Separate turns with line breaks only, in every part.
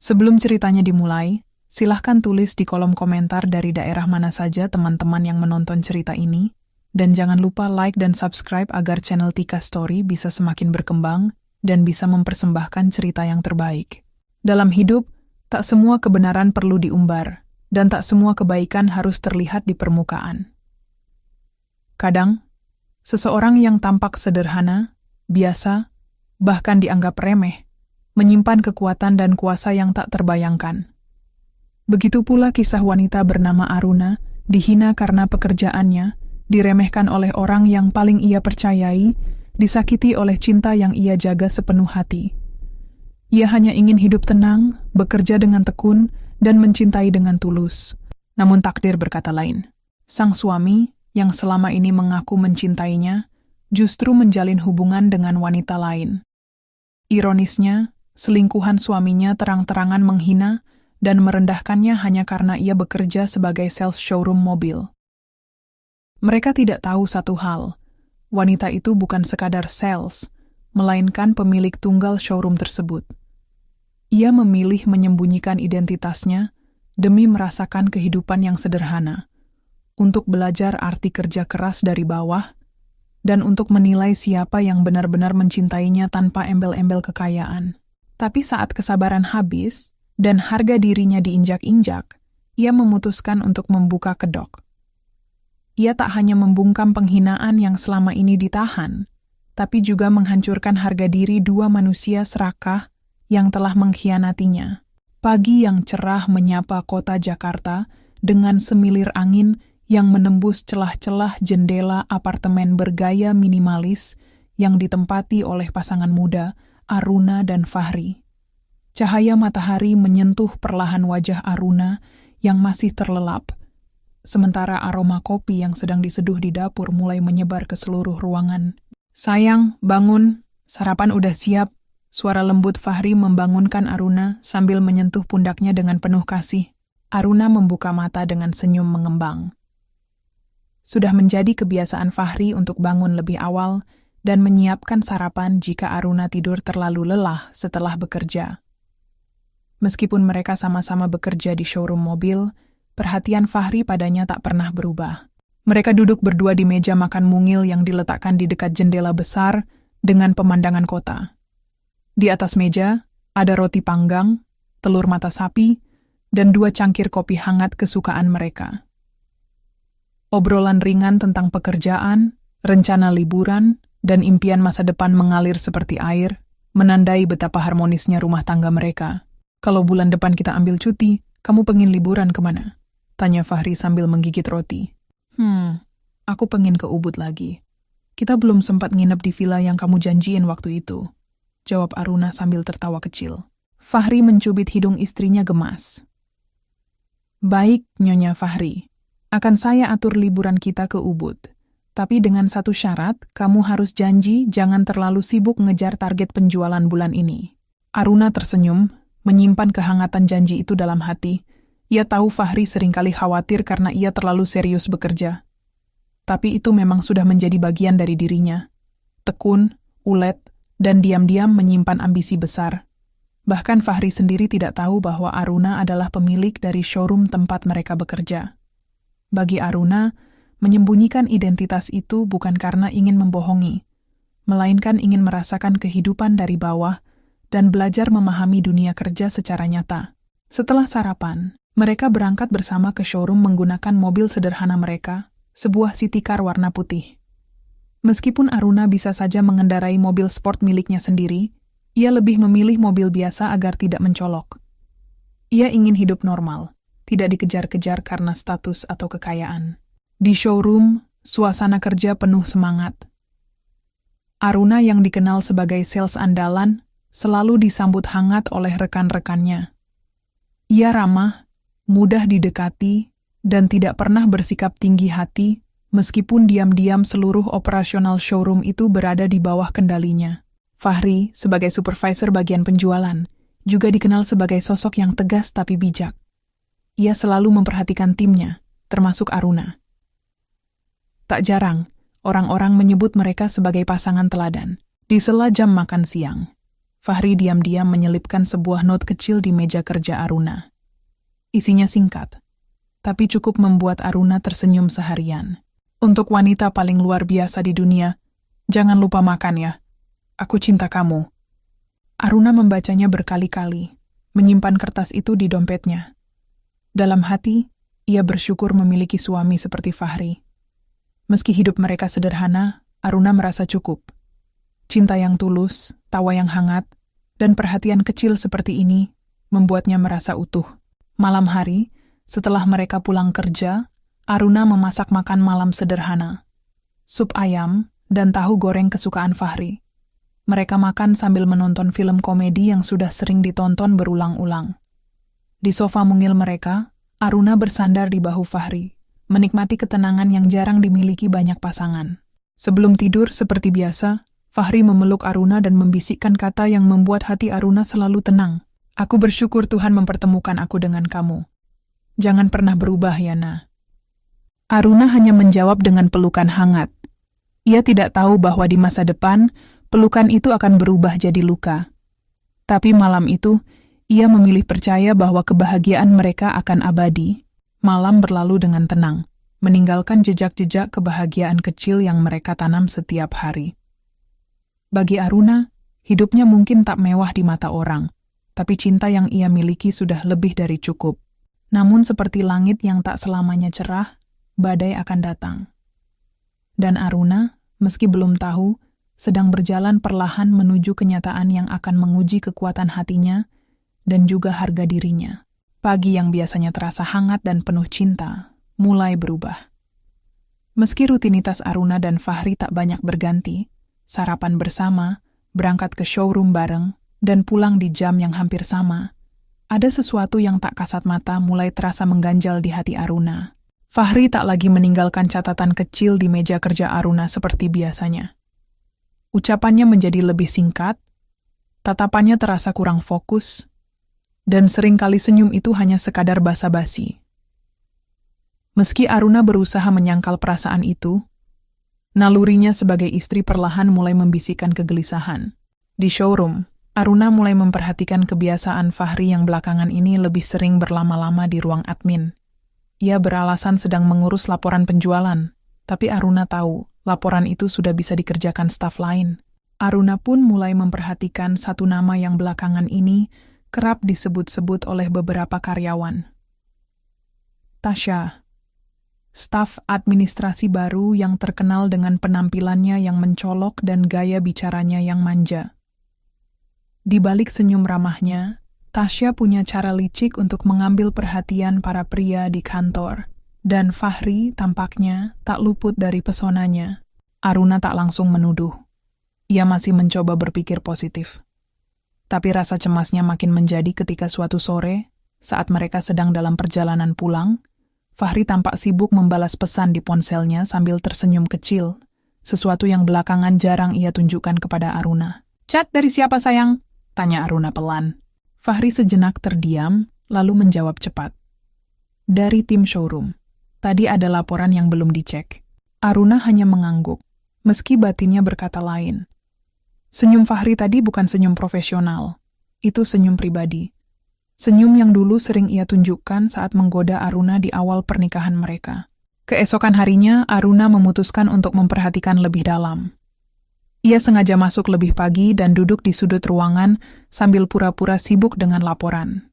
Sebelum ceritanya dimulai, silahkan tulis di kolom komentar dari daerah mana saja teman-teman yang menonton cerita ini, dan jangan lupa like dan subscribe agar channel Tika Story bisa semakin berkembang dan bisa mempersembahkan cerita yang terbaik. Dalam hidup, tak semua kebenaran perlu diumbar, dan tak semua kebaikan harus terlihat di permukaan. Kadang, seseorang yang tampak sederhana, biasa, bahkan dianggap remeh, menyimpan kekuatan dan kuasa yang tak terbayangkan. Begitu pula kisah wanita bernama Aruna, dihina karena pekerjaannya, diremehkan oleh orang yang paling ia percayai, disakiti oleh cinta yang ia jaga sepenuh hati. Ia hanya ingin hidup tenang, bekerja dengan tekun, dan mencintai dengan tulus. Namun takdir berkata lain. Sang suami, yang selama ini mengaku mencintainya, justru menjalin hubungan dengan wanita lain. Ironisnya, selingkuhan suaminya terang-terangan menghina dan merendahkannya hanya karena ia bekerja sebagai sales showroom mobil. Mereka tidak tahu satu hal, wanita itu bukan sekadar sales, melainkan pemilik tunggal showroom tersebut. Ia memilih menyembunyikan identitasnya demi merasakan kehidupan yang sederhana, untuk belajar arti kerja keras dari bawah, dan untuk menilai siapa yang benar-benar mencintainya tanpa embel-embel kekayaan. Tapi saat kesabaran habis dan harga dirinya diinjak-injak, ia memutuskan untuk membuka kedok. Ia tak hanya membungkam penghinaan yang selama ini ditahan, tapi juga menghancurkan harga diri dua manusia serakah yang telah mengkhianatinya. Pagi yang cerah menyapa kota Jakarta dengan semilir angin yang menembus celah-celah jendela apartemen bergaya minimalis yang ditempati oleh pasangan muda, Aruna dan Fahri. Cahaya matahari menyentuh perlahan wajah Aruna yang masih terlelap, sementara aroma kopi yang sedang diseduh di dapur mulai menyebar ke seluruh ruangan. "Sayang, bangun, sarapan udah siap." Suara lembut Fahri membangunkan Aruna sambil menyentuh pundaknya dengan penuh kasih. Aruna membuka mata dengan senyum mengembang. Sudah menjadi kebiasaan Fahri untuk bangun lebih awal dan menyiapkan sarapan jika Aruna tidur terlalu lelah setelah bekerja. Meskipun mereka sama-sama bekerja di showroom mobil, perhatian Fahri padanya tak pernah berubah. Mereka duduk berdua di meja makan mungil yang diletakkan di dekat jendela besar dengan pemandangan kota. Di atas meja ada roti panggang, telur mata sapi, dan 2 cangkir kopi hangat kesukaan mereka. Obrolan ringan tentang pekerjaan, rencana liburan, dan impian masa depan mengalir seperti air, menandai betapa harmonisnya rumah tangga mereka. "Kalau bulan depan kita ambil cuti, kamu pengen liburan kemana?" tanya Fahri sambil menggigit roti. Aku pengen ke Ubud lagi. Kita belum sempat nginep di villa yang kamu janjiin waktu itu, jawab Aruna sambil tertawa kecil. Fahri mencubit hidung istrinya gemas. "Baik, Nyonya Fahri. Akan saya atur liburan kita ke Ubud. Tapi dengan satu syarat, kamu harus janji jangan terlalu sibuk ngejar target penjualan bulan ini." Aruna tersenyum, menyimpan kehangatan janji itu dalam hati. Ia tahu Fahri seringkali khawatir karena ia terlalu serius bekerja. Tapi itu memang sudah menjadi bagian dari dirinya. Tekun, ulet, dan diam-diam menyimpan ambisi besar. Bahkan Fahri sendiri tidak tahu bahwa Aruna adalah pemilik dari showroom tempat mereka bekerja. Bagi Aruna, menyembunyikan identitas itu bukan karena ingin membohongi, melainkan ingin merasakan kehidupan dari bawah dan belajar memahami dunia kerja secara nyata. Setelah sarapan, mereka berangkat bersama ke showroom menggunakan mobil sederhana mereka, sebuah city car warna putih. Meskipun Aruna bisa saja mengendarai mobil sport miliknya sendiri, ia lebih memilih mobil biasa agar tidak mencolok. Ia ingin hidup normal, tidak dikejar-kejar karena status atau kekayaan. Di showroom, suasana kerja penuh semangat. Aruna yang dikenal sebagai sales andalan selalu disambut hangat oleh rekan-rekannya. Ia ramah, mudah didekati, dan tidak pernah bersikap tinggi hati meskipun diam-diam seluruh operasional showroom itu berada di bawah kendalinya. Fahri, sebagai supervisor bagian penjualan, juga dikenal sebagai sosok yang tegas tapi bijak. Ia selalu memperhatikan timnya, termasuk Aruna. Tak jarang, orang-orang menyebut mereka sebagai pasangan teladan. Di sela jam makan siang, Fahri diam-diam menyelipkan sebuah not kecil di meja kerja Aruna. Isinya singkat, tapi cukup membuat Aruna tersenyum seharian. Untuk wanita paling luar biasa di dunia, jangan lupa makan ya. Aku cinta kamu. Aruna membacanya berkali-kali, menyimpan kertas itu di dompetnya. Dalam hati, ia bersyukur memiliki suami seperti Fahri. Meski hidup mereka sederhana, Aruna merasa cukup. Cinta yang tulus, tawa yang hangat, dan perhatian kecil seperti ini membuatnya merasa utuh. Malam hari, setelah mereka pulang kerja, Aruna memasak makan malam sederhana. Sup ayam dan tahu goreng kesukaan Fahri. Mereka makan sambil menonton film komedi yang sudah sering ditonton berulang-ulang. Di sofa mungil mereka, Aruna bersandar di bahu Fahri, menikmati ketenangan yang jarang dimiliki banyak pasangan. Sebelum tidur, seperti biasa, Fahri memeluk Aruna dan membisikkan kata yang membuat hati Aruna selalu tenang. Aku bersyukur Tuhan mempertemukan aku dengan kamu. Jangan pernah berubah, Yana. Aruna hanya menjawab dengan pelukan hangat. Ia tidak tahu bahwa di masa depan, pelukan itu akan berubah jadi luka. Tapi malam itu, ia memilih percaya bahwa kebahagiaan mereka akan abadi. Malam berlalu dengan tenang, meninggalkan jejak-jejak kebahagiaan kecil yang mereka tanam setiap hari. Bagi Aruna, hidupnya mungkin tak mewah di mata orang, tapi cinta yang ia miliki sudah lebih dari cukup. Namun seperti langit yang tak selamanya cerah, badai akan datang. Dan Aruna, meski belum tahu, sedang berjalan perlahan menuju kenyataan yang akan menguji kekuatan hatinya dan juga harga dirinya. Pagi yang biasanya terasa hangat dan penuh cinta, mulai berubah. Meski rutinitas Aruna dan Fahri tak banyak berganti, sarapan bersama, berangkat ke showroom bareng, dan pulang di jam yang hampir sama, ada sesuatu yang tak kasat mata mulai terasa mengganjal di hati Aruna. Fahri tak lagi meninggalkan catatan kecil di meja kerja Aruna seperti biasanya. Ucapannya menjadi lebih singkat, tatapannya terasa kurang fokus, dan seringkali senyum itu hanya sekadar basa-basi. Meski Aruna berusaha menyangkal perasaan itu, nalurinya sebagai istri perlahan mulai membisikkan kegelisahan. Di showroom, Aruna mulai memperhatikan kebiasaan Fahri yang belakangan ini lebih sering berlama-lama di ruang admin. Ia beralasan sedang mengurus laporan penjualan, tapi Aruna tahu laporan itu sudah bisa dikerjakan staf lain. Aruna pun mulai memperhatikan satu nama yang belakangan ini kerap disebut-sebut oleh beberapa karyawan. Tasya, staf administrasi baru yang terkenal dengan penampilannya yang mencolok dan gaya bicaranya yang manja. Di balik senyum ramahnya, Tasya punya cara licik untuk mengambil perhatian para pria di kantor, dan Fahri tampaknya tak luput dari pesonanya. Aruna tak langsung menuduh. Ia masih mencoba berpikir positif. Tapi rasa cemasnya makin menjadi ketika suatu sore, saat mereka sedang dalam perjalanan pulang, Fahri tampak sibuk membalas pesan di ponselnya sambil tersenyum kecil, sesuatu yang belakangan jarang ia tunjukkan kepada Aruna. "Chat dari siapa, sayang?" tanya Aruna pelan. Fahri sejenak terdiam, lalu menjawab cepat. "Dari tim showroom. Tadi ada laporan yang belum dicek." Aruna hanya mengangguk, meski batinnya berkata lain. Senyum Fahri tadi bukan senyum profesional, itu senyum pribadi. Senyum yang dulu sering ia tunjukkan saat menggoda Aruna di awal pernikahan mereka. Keesokan harinya, Aruna memutuskan untuk memperhatikan lebih dalam. Ia sengaja masuk lebih pagi dan duduk di sudut ruangan sambil pura-pura sibuk dengan laporan.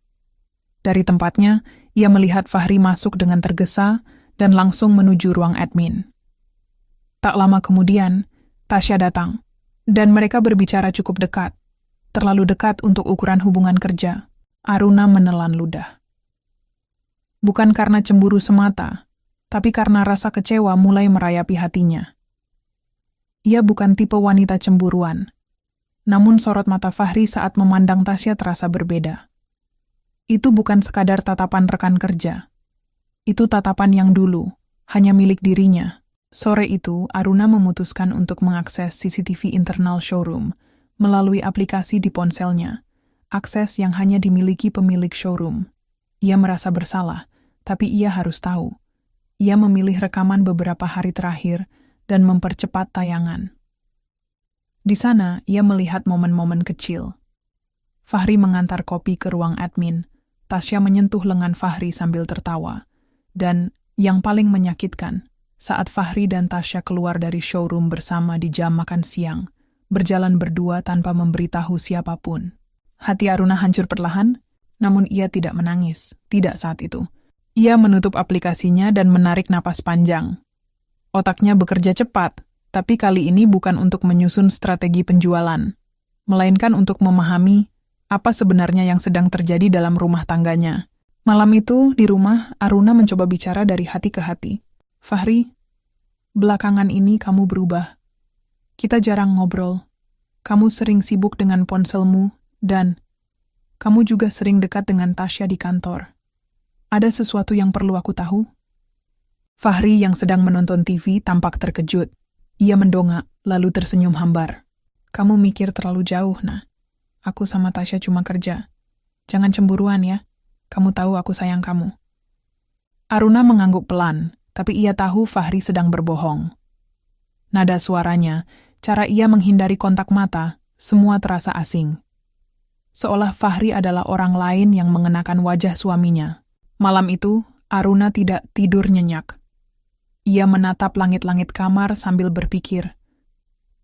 Dari tempatnya, ia melihat Fahri masuk dengan tergesa dan langsung menuju ruang admin. Tak lama kemudian, Tasya datang, dan mereka berbicara cukup dekat, terlalu dekat untuk ukuran hubungan kerja. Aruna menelan ludah. Bukan karena cemburu semata, tapi karena rasa kecewa mulai merayapi hatinya. Ia bukan tipe wanita cemburuan, namun sorot mata Fahri saat memandang Tasya terasa berbeda. Itu bukan sekadar tatapan rekan kerja. Itu tatapan yang dulu, hanya milik dirinya. Sore itu, Aruna memutuskan untuk mengakses CCTV internal showroom melalui aplikasi di ponselnya, akses yang hanya dimiliki pemilik showroom. Ia merasa bersalah, tapi ia harus tahu. Ia memilih rekaman beberapa hari terakhir dan mempercepat tayangan. Di sana, ia melihat momen-momen kecil. Fahri mengantar kopi ke ruang admin. Tasya menyentuh lengan Fahri sambil tertawa. Dan yang paling menyakitkan, saat Fahri dan Tasya keluar dari showroom bersama di jam makan siang, berjalan berdua tanpa memberitahu siapapun. Hati Aruna hancur perlahan, namun ia tidak menangis, tidak saat itu. Ia menutup aplikasinya dan menarik napas panjang. Otaknya bekerja cepat, tapi kali ini bukan untuk menyusun strategi penjualan, melainkan untuk memahami apa sebenarnya yang sedang terjadi dalam rumah tangganya. Malam itu, di rumah, Aruna mencoba bicara dari hati ke hati. Fahri, belakangan ini kamu berubah. Kita jarang ngobrol. Kamu sering sibuk dengan ponselmu, dan kamu juga sering dekat dengan Tasya di kantor. Ada sesuatu yang perlu aku tahu? Fahri yang sedang menonton TV tampak terkejut. Ia mendongak, lalu tersenyum hambar. Kamu mikir terlalu jauh, nah. Aku sama Tasya cuma kerja. Jangan cemburuan ya. Kamu tahu aku sayang kamu. Aruna mengangguk pelan, tapi ia tahu Fahri sedang berbohong. Nada suaranya, cara ia menghindari kontak mata, semua terasa asing. Seolah Fahri adalah orang lain yang mengenakan wajah suaminya. Malam itu, Aruna tidak tidur nyenyak. Ia menatap langit-langit kamar sambil berpikir.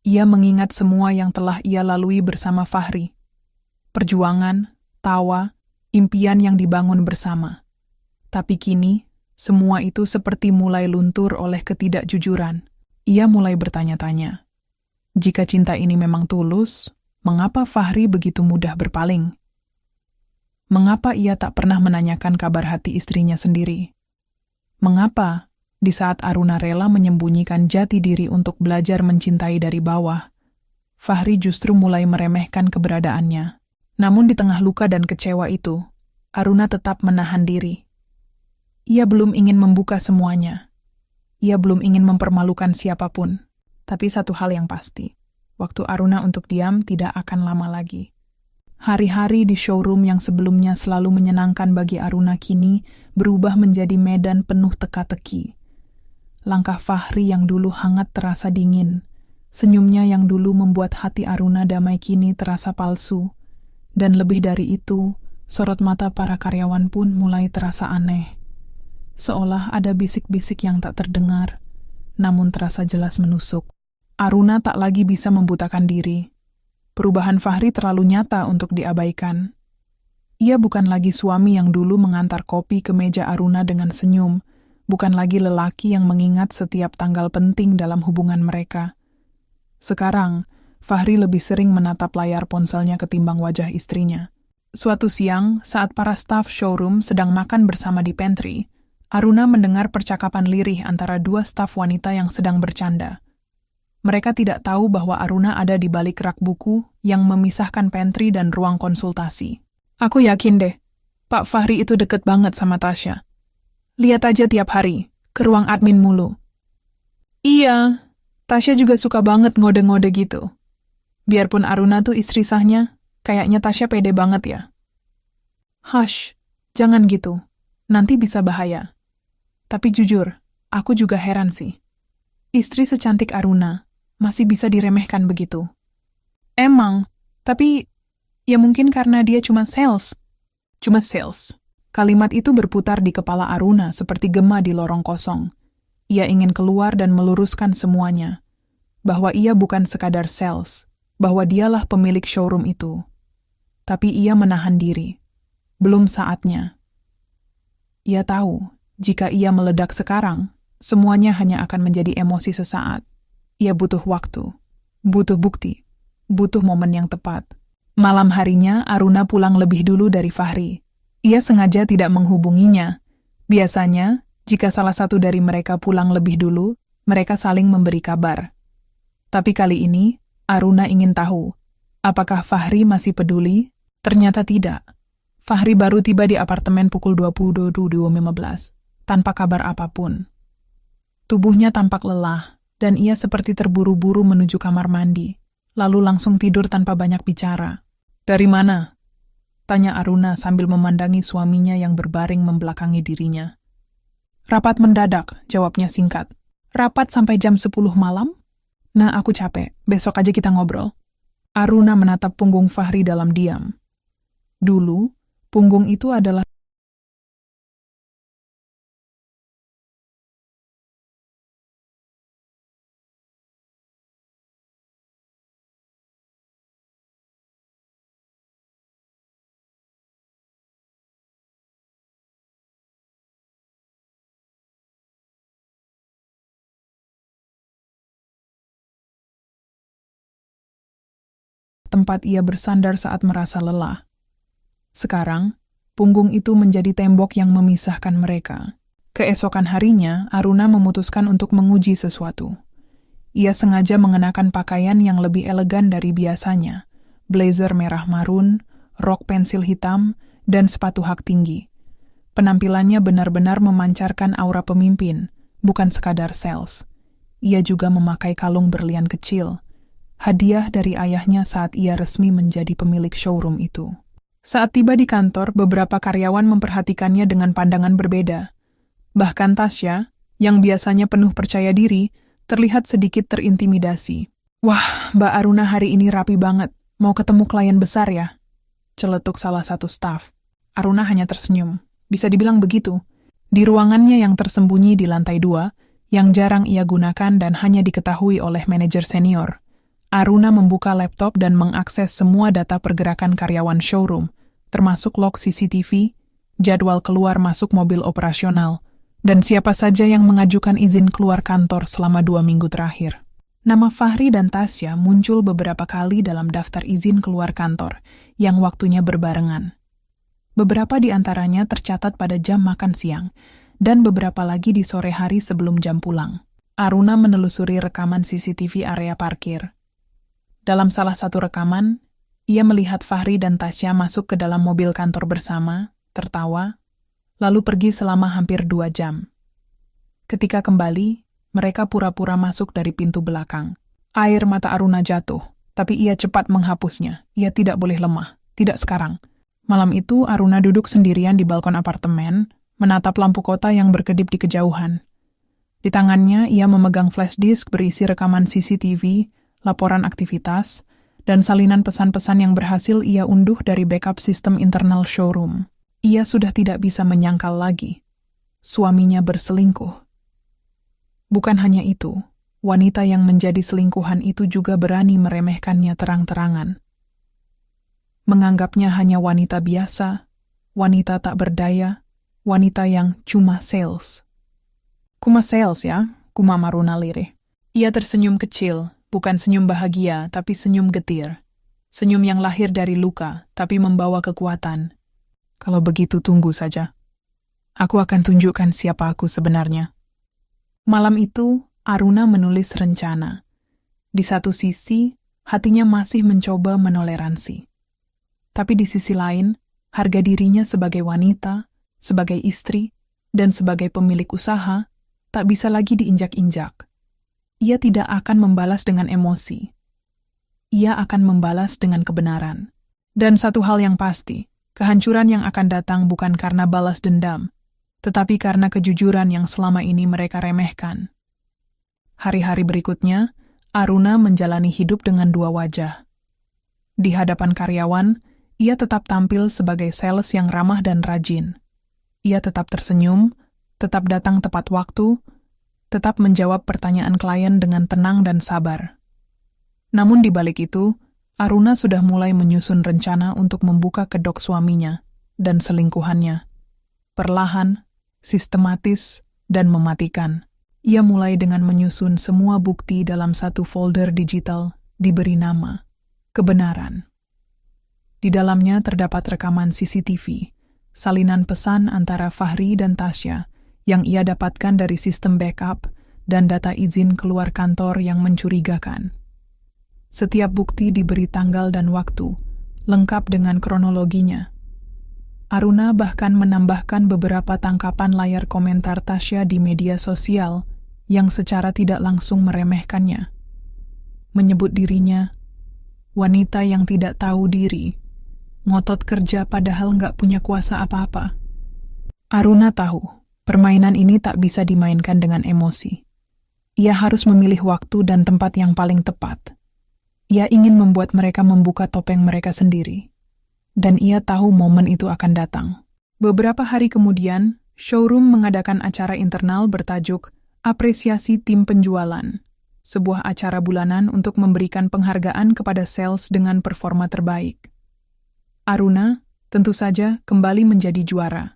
Ia mengingat semua yang telah ia lalui bersama Fahri. Perjuangan, tawa, impian yang dibangun bersama. Tapi kini, semua itu seperti mulai luntur oleh ketidakjujuran. Ia mulai bertanya-tanya. Jika cinta ini memang tulus, mengapa Fahri begitu mudah berpaling? Mengapa ia tak pernah menanyakan kabar hati istrinya sendiri? Mengapa, di saat Aruna rela menyembunyikan jati diri untuk belajar mencintai dari bawah, Fahri justru mulai meremehkan keberadaannya? Namun di tengah luka dan kecewa itu, Aruna tetap menahan diri. Ia belum ingin membuka semuanya. Ia belum ingin mempermalukan siapapun. Tapi satu hal yang pasti, waktu Aruna untuk diam tidak akan lama lagi. Hari-hari di showroom yang sebelumnya selalu menyenangkan bagi Aruna kini berubah menjadi medan penuh teka-teki. Langkah Fahri yang dulu hangat terasa dingin. Senyumnya yang dulu membuat hati Aruna damai kini terasa palsu. Dan lebih dari itu, sorot mata para karyawan pun mulai terasa aneh. Seolah ada bisik-bisik yang tak terdengar, namun terasa jelas menusuk. Aruna tak lagi bisa membutakan diri. Perubahan Fahri terlalu nyata untuk diabaikan. Ia bukan lagi suami yang dulu mengantar kopi ke meja Aruna dengan senyum, bukan lagi lelaki yang mengingat setiap tanggal penting dalam hubungan mereka. Sekarang, Fahri lebih sering menatap layar ponselnya ketimbang wajah istrinya. Suatu siang, saat para staf showroom sedang makan bersama di pantry, Aruna mendengar percakapan lirih antara dua staf wanita yang sedang bercanda. Mereka tidak tahu bahwa Aruna ada di balik rak buku yang memisahkan pantry dan ruang konsultasi. Aku yakin deh, Pak Fahri itu deket banget sama Tasya. Lihat aja tiap hari, ke ruang admin mulu. Iya, Tasya juga suka banget ngode-ngode gitu. Biarpun Aruna tuh istri sahnya, kayaknya Tasya pede banget ya. Hush, jangan gitu. Nanti bisa bahaya. Tapi jujur, aku juga heran sih. Istri secantik Aruna masih bisa diremehkan begitu. Emang, tapi ya mungkin karena dia cuma sales. Cuma sales. Kalimat itu berputar di kepala Aruna seperti gema di lorong kosong. Ia ingin keluar dan meluruskan semuanya. Bahwa ia bukan sekadar sales. Bahwa dialah pemilik showroom itu. Tapi ia menahan diri. Belum saatnya. Ia tahu, jika ia meledak sekarang, semuanya hanya akan menjadi emosi sesaat. Ia butuh waktu, butuh bukti, butuh momen yang tepat. Malam harinya, Aruna pulang lebih dulu dari Fahri. Ia sengaja tidak menghubunginya. Biasanya, jika salah satu dari mereka pulang lebih dulu, mereka saling memberi kabar. Tapi kali ini, Aruna ingin tahu, apakah Fahri masih peduli? Ternyata tidak. Fahri baru tiba di apartemen pukul 22.15, tanpa kabar apapun. Tubuhnya tampak lelah, dan ia seperti terburu-buru menuju kamar mandi, lalu langsung tidur tanpa banyak bicara. Dari mana? Tanya Aruna sambil memandangi suaminya yang berbaring membelakangi dirinya. Rapat mendadak, jawabnya singkat. Rapat sampai jam 10 malam? Nah, aku capek. Besok aja kita ngobrol. Aruna menatap punggung Fahri dalam diam. Dulu, punggung itu adalah tempat ia bersandar saat merasa lelah. Sekarang, punggung itu menjadi tembok yang memisahkan mereka. Keesokan harinya, Aruna memutuskan untuk menguji sesuatu. Ia sengaja mengenakan pakaian yang lebih elegan dari biasanya, blazer merah marun, rok pensil hitam, dan sepatu hak tinggi. Penampilannya benar-benar memancarkan aura pemimpin, bukan sekadar sales. Ia juga memakai kalung berlian kecil, hadiah dari ayahnya saat ia resmi menjadi pemilik showroom itu. Saat tiba di kantor, beberapa karyawan memperhatikannya dengan pandangan berbeda. Bahkan Tasya, yang biasanya penuh percaya diri, terlihat sedikit terintimidasi. "Wah, Mbak Aruna hari ini rapi banget. Mau ketemu klien besar ya?" Celetuk salah satu staf. Aruna hanya tersenyum. Bisa dibilang begitu. Di ruangannya yang tersembunyi di lantai 2, yang jarang ia gunakan dan hanya diketahui oleh manajer senior, Aruna membuka laptop dan mengakses semua data pergerakan karyawan showroom, termasuk log CCTV, jadwal keluar masuk mobil operasional, dan siapa saja yang mengajukan izin keluar kantor selama 2 minggu terakhir. Nama Fahri dan Tasya muncul beberapa kali dalam daftar izin keluar kantor, yang waktunya berbarengan. Beberapa di antaranya tercatat pada jam makan siang, dan beberapa lagi di sore hari sebelum jam pulang. Aruna menelusuri rekaman CCTV area parkir. Dalam salah satu rekaman, ia melihat Fahri dan Tasya masuk ke dalam mobil kantor bersama, tertawa, lalu pergi selama hampir 2 jam. Ketika kembali, mereka pura-pura masuk dari pintu belakang. Air mata Aruna jatuh, tapi ia cepat menghapusnya. Ia tidak boleh lemah, tidak sekarang. Malam itu, Aruna duduk sendirian di balkon apartemen, menatap lampu kota yang berkedip di kejauhan. Di tangannya, ia memegang flash disk berisi rekaman CCTV, laporan aktivitas, dan salinan pesan-pesan yang berhasil ia unduh dari backup sistem internal showroom. Ia sudah tidak bisa menyangkal lagi. Suaminya berselingkuh. Bukan hanya itu, wanita yang menjadi selingkuhan itu juga berani meremehkannya terang-terangan. Menganggapnya hanya wanita biasa, wanita tak berdaya, wanita yang cuma sales. "Cuma sales ya?" kumam Aruna lirih. Ia tersenyum kecil, bukan senyum bahagia, tapi senyum getir. Senyum yang lahir dari luka, tapi membawa kekuatan. "Kalau begitu tunggu saja. Aku akan tunjukkan siapa aku sebenarnya." Malam itu, Aruna menulis rencana. Di satu sisi, hatinya masih mencoba menoleransi. Tapi di sisi lain, harga dirinya sebagai wanita, sebagai istri, dan sebagai pemilik usaha, tak bisa lagi diinjak-injak. Ia tidak akan membalas dengan emosi. Ia akan membalas dengan kebenaran. Dan satu hal yang pasti, kehancuran yang akan datang bukan karena balas dendam, tetapi karena kejujuran yang selama ini mereka remehkan. Hari-hari berikutnya, Aruna menjalani hidup dengan 2 wajah. Di hadapan karyawan, ia tetap tampil sebagai sales yang ramah dan rajin. Ia tetap tersenyum, tetap datang tepat waktu, tetap menjawab pertanyaan klien dengan tenang dan sabar. Namun di balik itu, Aruna sudah mulai menyusun rencana untuk membuka kedok suaminya dan selingkuhannya. Perlahan, sistematis, dan mematikan. Ia mulai dengan menyusun semua bukti dalam satu folder digital diberi nama Kebenaran. Di dalamnya terdapat rekaman CCTV, salinan pesan antara Fahri dan Tasya yang ia dapatkan dari sistem backup dan data izin keluar kantor yang mencurigakan. Setiap bukti diberi tanggal dan waktu, lengkap dengan kronologinya. Aruna bahkan menambahkan beberapa tangkapan layar komentar Tasya di media sosial yang secara tidak langsung meremehkannya. Menyebut dirinya wanita yang tidak tahu diri, ngotot kerja padahal nggak punya kuasa apa-apa. Aruna tahu, permainan ini tak bisa dimainkan dengan emosi. Ia harus memilih waktu dan tempat yang paling tepat. Ia ingin membuat mereka membuka topeng mereka sendiri. dan ia tahu momen itu akan datang. Beberapa hari kemudian, showroom mengadakan acara internal bertajuk Apresiasi Tim Penjualan, sebuah acara bulanan untuk memberikan penghargaan kepada sales dengan performa terbaik. Aruna, tentu saja, kembali menjadi juara.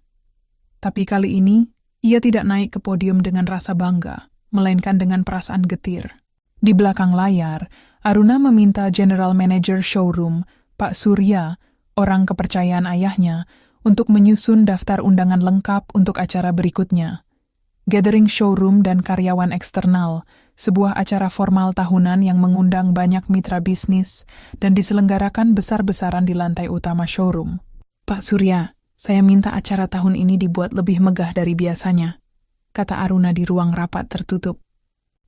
Tapi kali ini, ia tidak naik ke podium dengan rasa bangga, melainkan dengan perasaan getir. Di belakang layar, Aruna meminta General Manager Showroom, Pak Surya, orang kepercayaan ayahnya, untuk menyusun daftar undangan lengkap untuk acara berikutnya. Gathering Showroom dan karyawan eksternal, sebuah acara formal tahunan yang mengundang banyak mitra bisnis dan diselenggarakan besar-besaran di lantai utama showroom. Pak Surya, saya minta acara tahun ini dibuat lebih megah dari biasanya, kata Aruna di ruang rapat tertutup.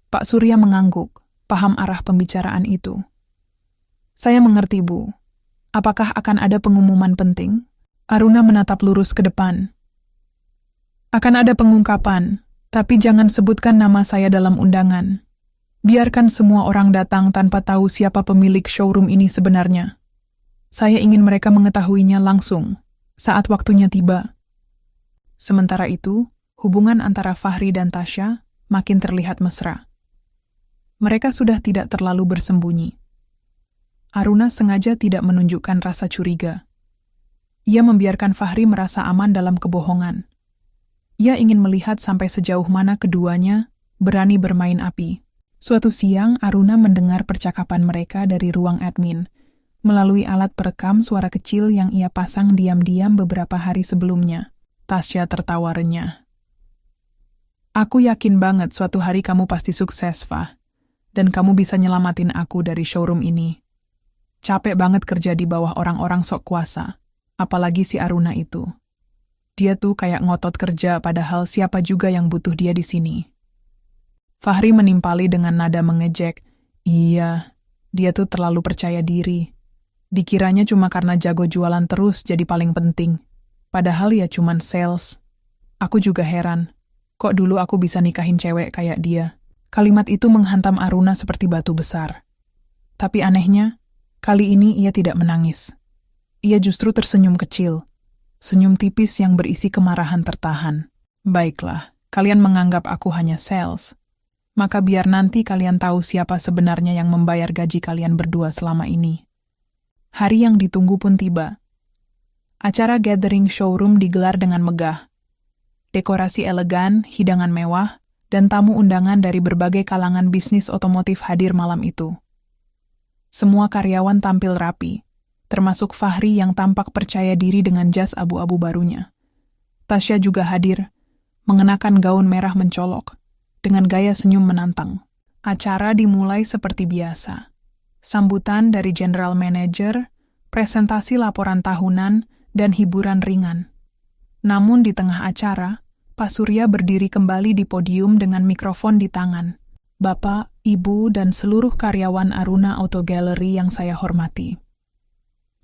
Pak Surya mengangguk, paham arah pembicaraan itu. Saya mengerti, Bu. Apakah akan ada pengumuman penting? Aruna menatap lurus ke depan. Akan ada pengungkapan, tapi jangan sebutkan nama saya dalam undangan. Biarkan semua orang datang tanpa tahu siapa pemilik showroom ini sebenarnya. Saya ingin mereka mengetahuinya langsung, saat waktunya tiba. Sementara itu, hubungan antara Fahri dan Tasya makin terlihat mesra. Mereka sudah tidak terlalu bersembunyi. Aruna sengaja tidak menunjukkan rasa curiga. Ia membiarkan Fahri merasa aman dalam kebohongan. Ia ingin melihat sampai sejauh mana keduanya berani bermain api. Suatu siang, Aruna mendengar percakapan mereka dari ruang admin, melalui alat perekam suara kecil yang ia pasang diam-diam beberapa hari sebelumnya. Tasya tertawa renyah. Aku yakin banget suatu hari kamu pasti sukses, Fah. Dan kamu bisa nyelamatin aku dari showroom ini. Capek banget kerja di bawah orang-orang sok kuasa, apalagi si Aruna itu. Dia tuh kayak ngotot kerja padahal siapa juga yang butuh dia di sini. Fahri menimpali dengan nada mengejek. Iya, dia tuh terlalu percaya diri. Dikiranya cuma karena jago jualan terus jadi paling penting. Padahal ya cuman sales. Aku juga heran, kok dulu aku bisa nikahin cewek kayak dia. Kalimat itu menghantam Aruna seperti batu besar. Tapi anehnya, kali ini ia tidak menangis. Ia justru tersenyum kecil. Senyum tipis yang berisi kemarahan tertahan. Baiklah, kalian menganggap aku hanya sales. Maka biar nanti kalian tahu siapa sebenarnya yang membayar gaji kalian berdua selama ini. Hari yang ditunggu pun tiba. Acara gathering showroom digelar dengan megah. Dekorasi elegan, hidangan mewah, dan tamu undangan dari berbagai kalangan bisnis otomotif hadir malam itu. Semua karyawan tampil rapi, termasuk Fahri yang tampak percaya diri dengan jas abu-abu barunya. Tasya juga hadir, mengenakan gaun merah mencolok, dengan gaya senyum menantang. Acara dimulai seperti biasa. Sambutan dari General Manager, presentasi laporan tahunan, dan hiburan ringan. Namun di tengah acara, Pak Surya berdiri kembali di podium dengan mikrofon di tangan. Bapak, Ibu, dan seluruh karyawan Aruna Auto Gallery yang saya hormati.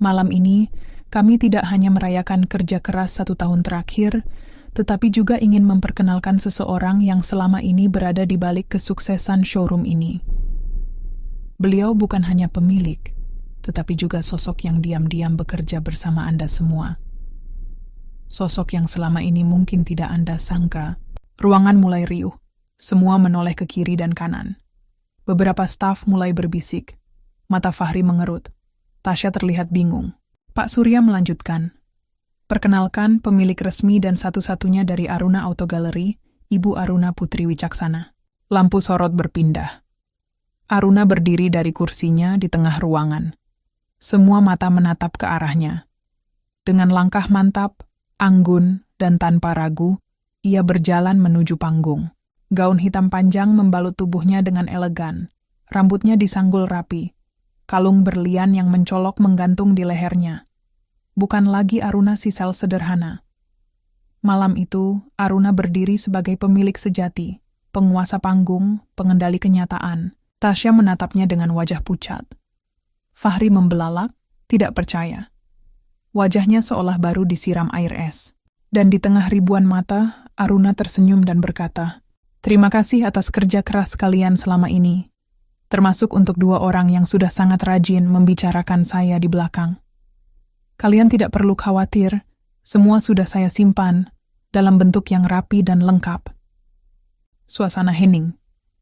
Malam ini, kami tidak hanya merayakan kerja keras 1 tahun terakhir, tetapi juga ingin memperkenalkan seseorang yang selama ini berada di balik kesuksesan showroom ini. Beliau bukan hanya pemilik, tetapi juga sosok yang diam-diam bekerja bersama Anda semua. Sosok yang selama ini mungkin tidak Anda sangka. Ruangan mulai riuh, semua menoleh ke kiri dan kanan. Beberapa staf mulai berbisik, mata Fahri mengerut. Tasya terlihat bingung. Pak Surya melanjutkan. Perkenalkan pemilik resmi dan satu-satunya dari Aruna Auto Gallery, Ibu Aruna Putri Wicaksana. Lampu sorot berpindah. Aruna berdiri dari kursinya di tengah ruangan. Semua mata menatap ke arahnya. Dengan langkah mantap, anggun, dan tanpa ragu, ia berjalan menuju panggung. Gaun hitam panjang membalut tubuhnya dengan elegan. Rambutnya disanggul rapi. Kalung berlian yang mencolok menggantung di lehernya. Bukan lagi Aruna si sales sederhana. Malam itu, Aruna berdiri sebagai pemilik sejati, penguasa panggung, pengendali kenyataan. Tasya menatapnya dengan wajah pucat. Fahri membelalak, tidak percaya. Wajahnya seolah baru disiram air es. Dan di tengah ribuan mata, Aruna tersenyum dan berkata, "Terima kasih atas kerja keras kalian selama ini. Termasuk untuk 2 orang yang sudah sangat rajin membicarakan saya di belakang." Kalian tidak perlu khawatir, semua sudah saya simpan dalam bentuk yang rapi dan lengkap. Suasana hening.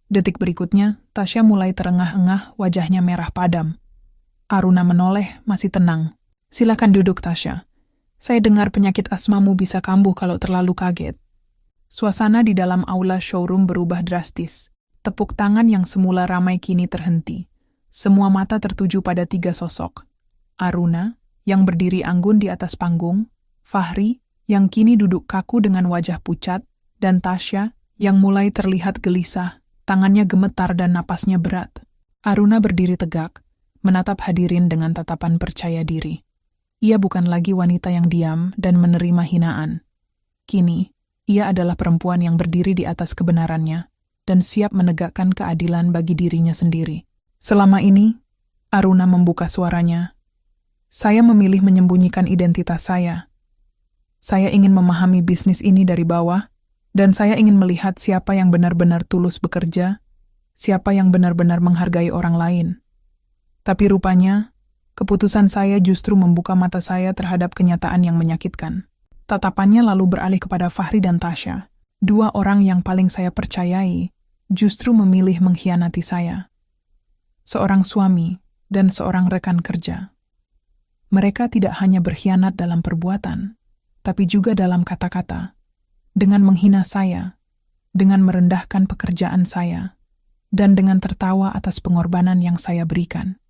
Detik berikutnya, Tasya mulai terengah-engah, wajahnya merah padam. Aruna menoleh, masih tenang. Silakan duduk, Tasya. Saya dengar penyakit asmamu bisa kambuh kalau terlalu kaget. Suasana di dalam aula showroom berubah drastis. Tepuk tangan yang semula ramai kini terhenti. Semua mata tertuju pada 3 sosok. Aruna, yang berdiri anggun di atas panggung, Fahri, yang kini duduk kaku dengan wajah pucat, dan Tasya, yang mulai terlihat gelisah, tangannya gemetar dan napasnya berat. Aruna berdiri tegak, menatap hadirin dengan tatapan percaya diri. Ia bukan lagi wanita yang diam dan menerima hinaan. Kini, ia adalah perempuan yang berdiri di atas kebenarannya dan siap menegakkan keadilan bagi dirinya sendiri. Selama ini, Aruna membuka suaranya. Saya memilih menyembunyikan identitas saya. Saya ingin memahami bisnis ini dari bawah, dan saya ingin melihat siapa yang benar-benar tulus bekerja, siapa yang benar-benar menghargai orang lain. Tapi rupanya, keputusan saya justru membuka mata saya terhadap kenyataan yang menyakitkan. Tatapannya lalu beralih kepada Fahri dan Tasya, 2 orang yang paling saya percayai, justru memilih mengkhianati saya. Seorang suami dan seorang rekan kerja. Mereka tidak hanya berkhianat dalam perbuatan, tapi juga dalam kata-kata, dengan menghina saya, dengan merendahkan pekerjaan saya, dan dengan tertawa atas pengorbanan yang saya berikan.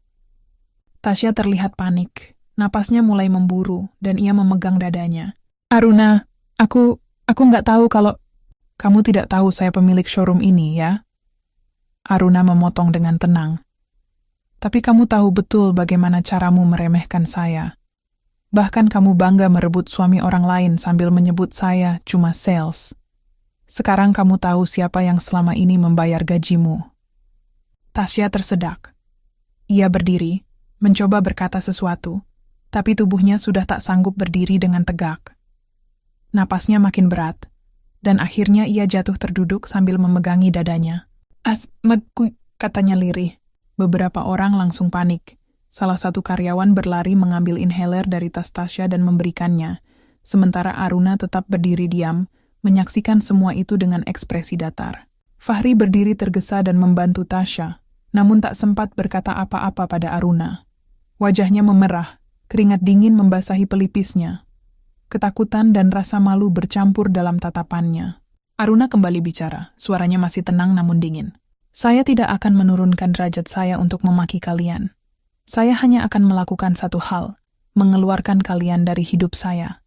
Tasya terlihat panik, napasnya mulai memburu, dan ia memegang dadanya. Aruna, aku nggak tahu kalau... Kamu tidak tahu saya pemilik showroom ini, ya? Aruna memotong dengan tenang. Tapi kamu tahu betul bagaimana caramu meremehkan saya. Bahkan kamu bangga merebut suami orang lain sambil menyebut saya cuma sales. Sekarang kamu tahu siapa yang selama ini membayar gajimu. Tasya tersedak. Ia berdiri, mencoba berkata sesuatu, tapi tubuhnya sudah tak sanggup berdiri dengan tegak. Napasnya makin berat, dan akhirnya ia jatuh terduduk sambil memegangi dadanya. Asmatku, katanya lirih. Beberapa orang langsung panik. Salah satu karyawan berlari mengambil inhaler dari tas Tasya dan memberikannya, sementara Aruna tetap berdiri diam, menyaksikan semua itu dengan ekspresi datar. Fahri berdiri tergesa dan membantu Tasya, namun tak sempat berkata apa-apa pada Aruna. Wajahnya memerah, keringat dingin membasahi pelipisnya. Ketakutan dan rasa malu bercampur dalam tatapannya. Aruna kembali bicara, suaranya masih tenang namun dingin. Saya tidak akan menurunkan derajat saya untuk memaki kalian. Saya hanya akan melakukan satu hal, mengeluarkan kalian dari hidup saya.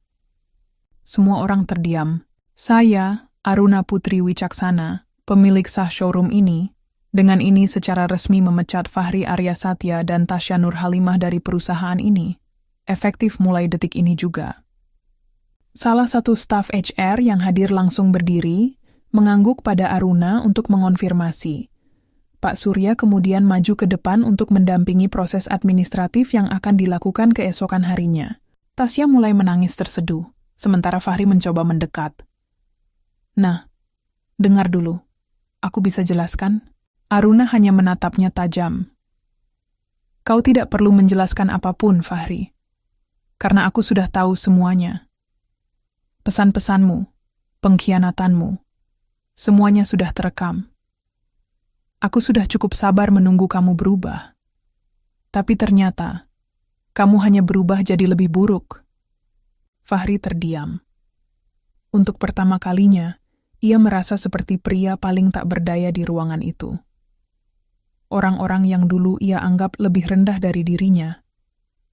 Semua orang terdiam. Saya, Aruna Putri Wicaksana, pemilik sah showroom ini, dengan ini secara resmi memecat Fahri Arya Satya dan Tasya Nur Halimah dari perusahaan ini. Efektif mulai detik ini juga. Salah satu staf HR yang hadir langsung berdiri, mengangguk pada Aruna untuk mengonfirmasi. Pak Surya kemudian maju ke depan untuk mendampingi proses administratif yang akan dilakukan keesokan harinya. Tasya mulai menangis terseduh, sementara Fahri mencoba mendekat. Nah, dengar dulu. Aku bisa jelaskan? Aruna hanya menatapnya tajam. Kau tidak perlu menjelaskan apapun, Fahri. Karena aku sudah tahu semuanya. Pesan-pesanmu, pengkhianatanmu, semuanya sudah terekam. Aku sudah cukup sabar menunggu kamu berubah. Tapi ternyata, kamu hanya berubah jadi lebih buruk. Fahri terdiam. Untuk pertama kalinya, ia merasa seperti pria paling tak berdaya di ruangan itu. Orang-orang yang dulu ia anggap lebih rendah dari dirinya,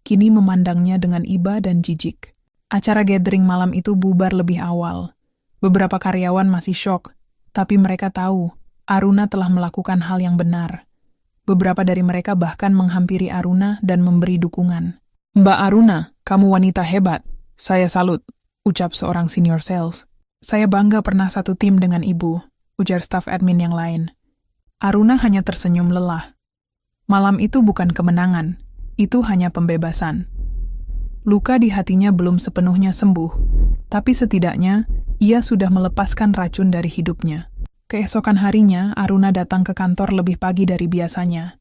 kini memandangnya dengan iba dan jijik. Acara gathering malam itu bubar lebih awal. Beberapa karyawan masih syok, tapi mereka tahu Aruna telah melakukan hal yang benar. Beberapa dari mereka bahkan menghampiri Aruna dan memberi dukungan. Mbak Aruna, kamu wanita hebat. Saya salut, ucap seorang senior sales. Saya bangga pernah satu tim dengan ibu, ujar staf admin yang lain. Aruna hanya tersenyum lelah. Malam itu bukan kemenangan, itu hanya pembebasan. Luka di hatinya belum sepenuhnya sembuh, tapi setidaknya ia sudah melepaskan racun dari hidupnya. Keesokan harinya, Aruna datang ke kantor lebih pagi dari biasanya.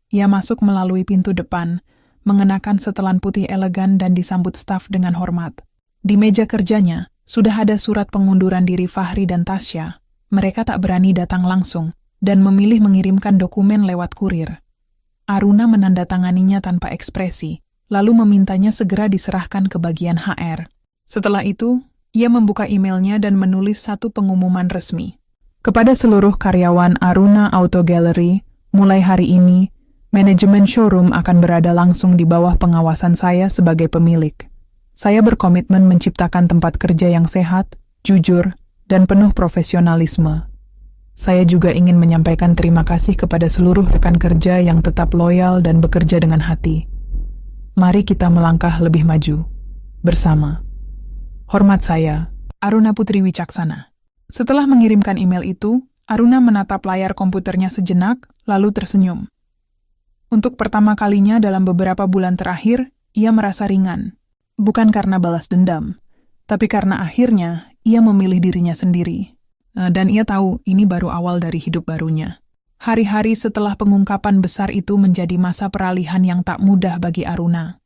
Ia masuk melalui pintu depan, mengenakan setelan putih elegan dan disambut staf dengan hormat. Di meja kerjanya, sudah ada surat pengunduran diri Fahri dan Tasya. Mereka tak berani datang langsung dan memilih mengirimkan dokumen lewat kurir. Aruna menandatanganinya tanpa ekspresi, lalu memintanya segera diserahkan ke bagian HR. Setelah itu, ia membuka emailnya dan menulis satu pengumuman resmi. Kepada seluruh karyawan Aruna Auto Gallery, mulai hari ini, manajemen showroom akan berada langsung di bawah pengawasan saya sebagai pemilik. Saya berkomitmen menciptakan tempat kerja yang sehat, jujur, dan penuh profesionalisme. Saya juga ingin menyampaikan terima kasih kepada seluruh rekan kerja yang tetap loyal dan bekerja dengan hati. Mari kita melangkah lebih maju. Bersama. Hormat saya, Aruna Putri Wicaksana. Setelah mengirimkan email itu, Aruna menatap layar komputernya sejenak, lalu tersenyum. Untuk pertama kalinya dalam beberapa bulan terakhir, ia merasa ringan. Bukan karena balas dendam, tapi karena akhirnya ia memilih dirinya sendiri. Dan ia tahu ini baru awal dari hidup barunya. Hari-hari setelah pengungkapan besar itu menjadi masa peralihan yang tak mudah bagi Aruna.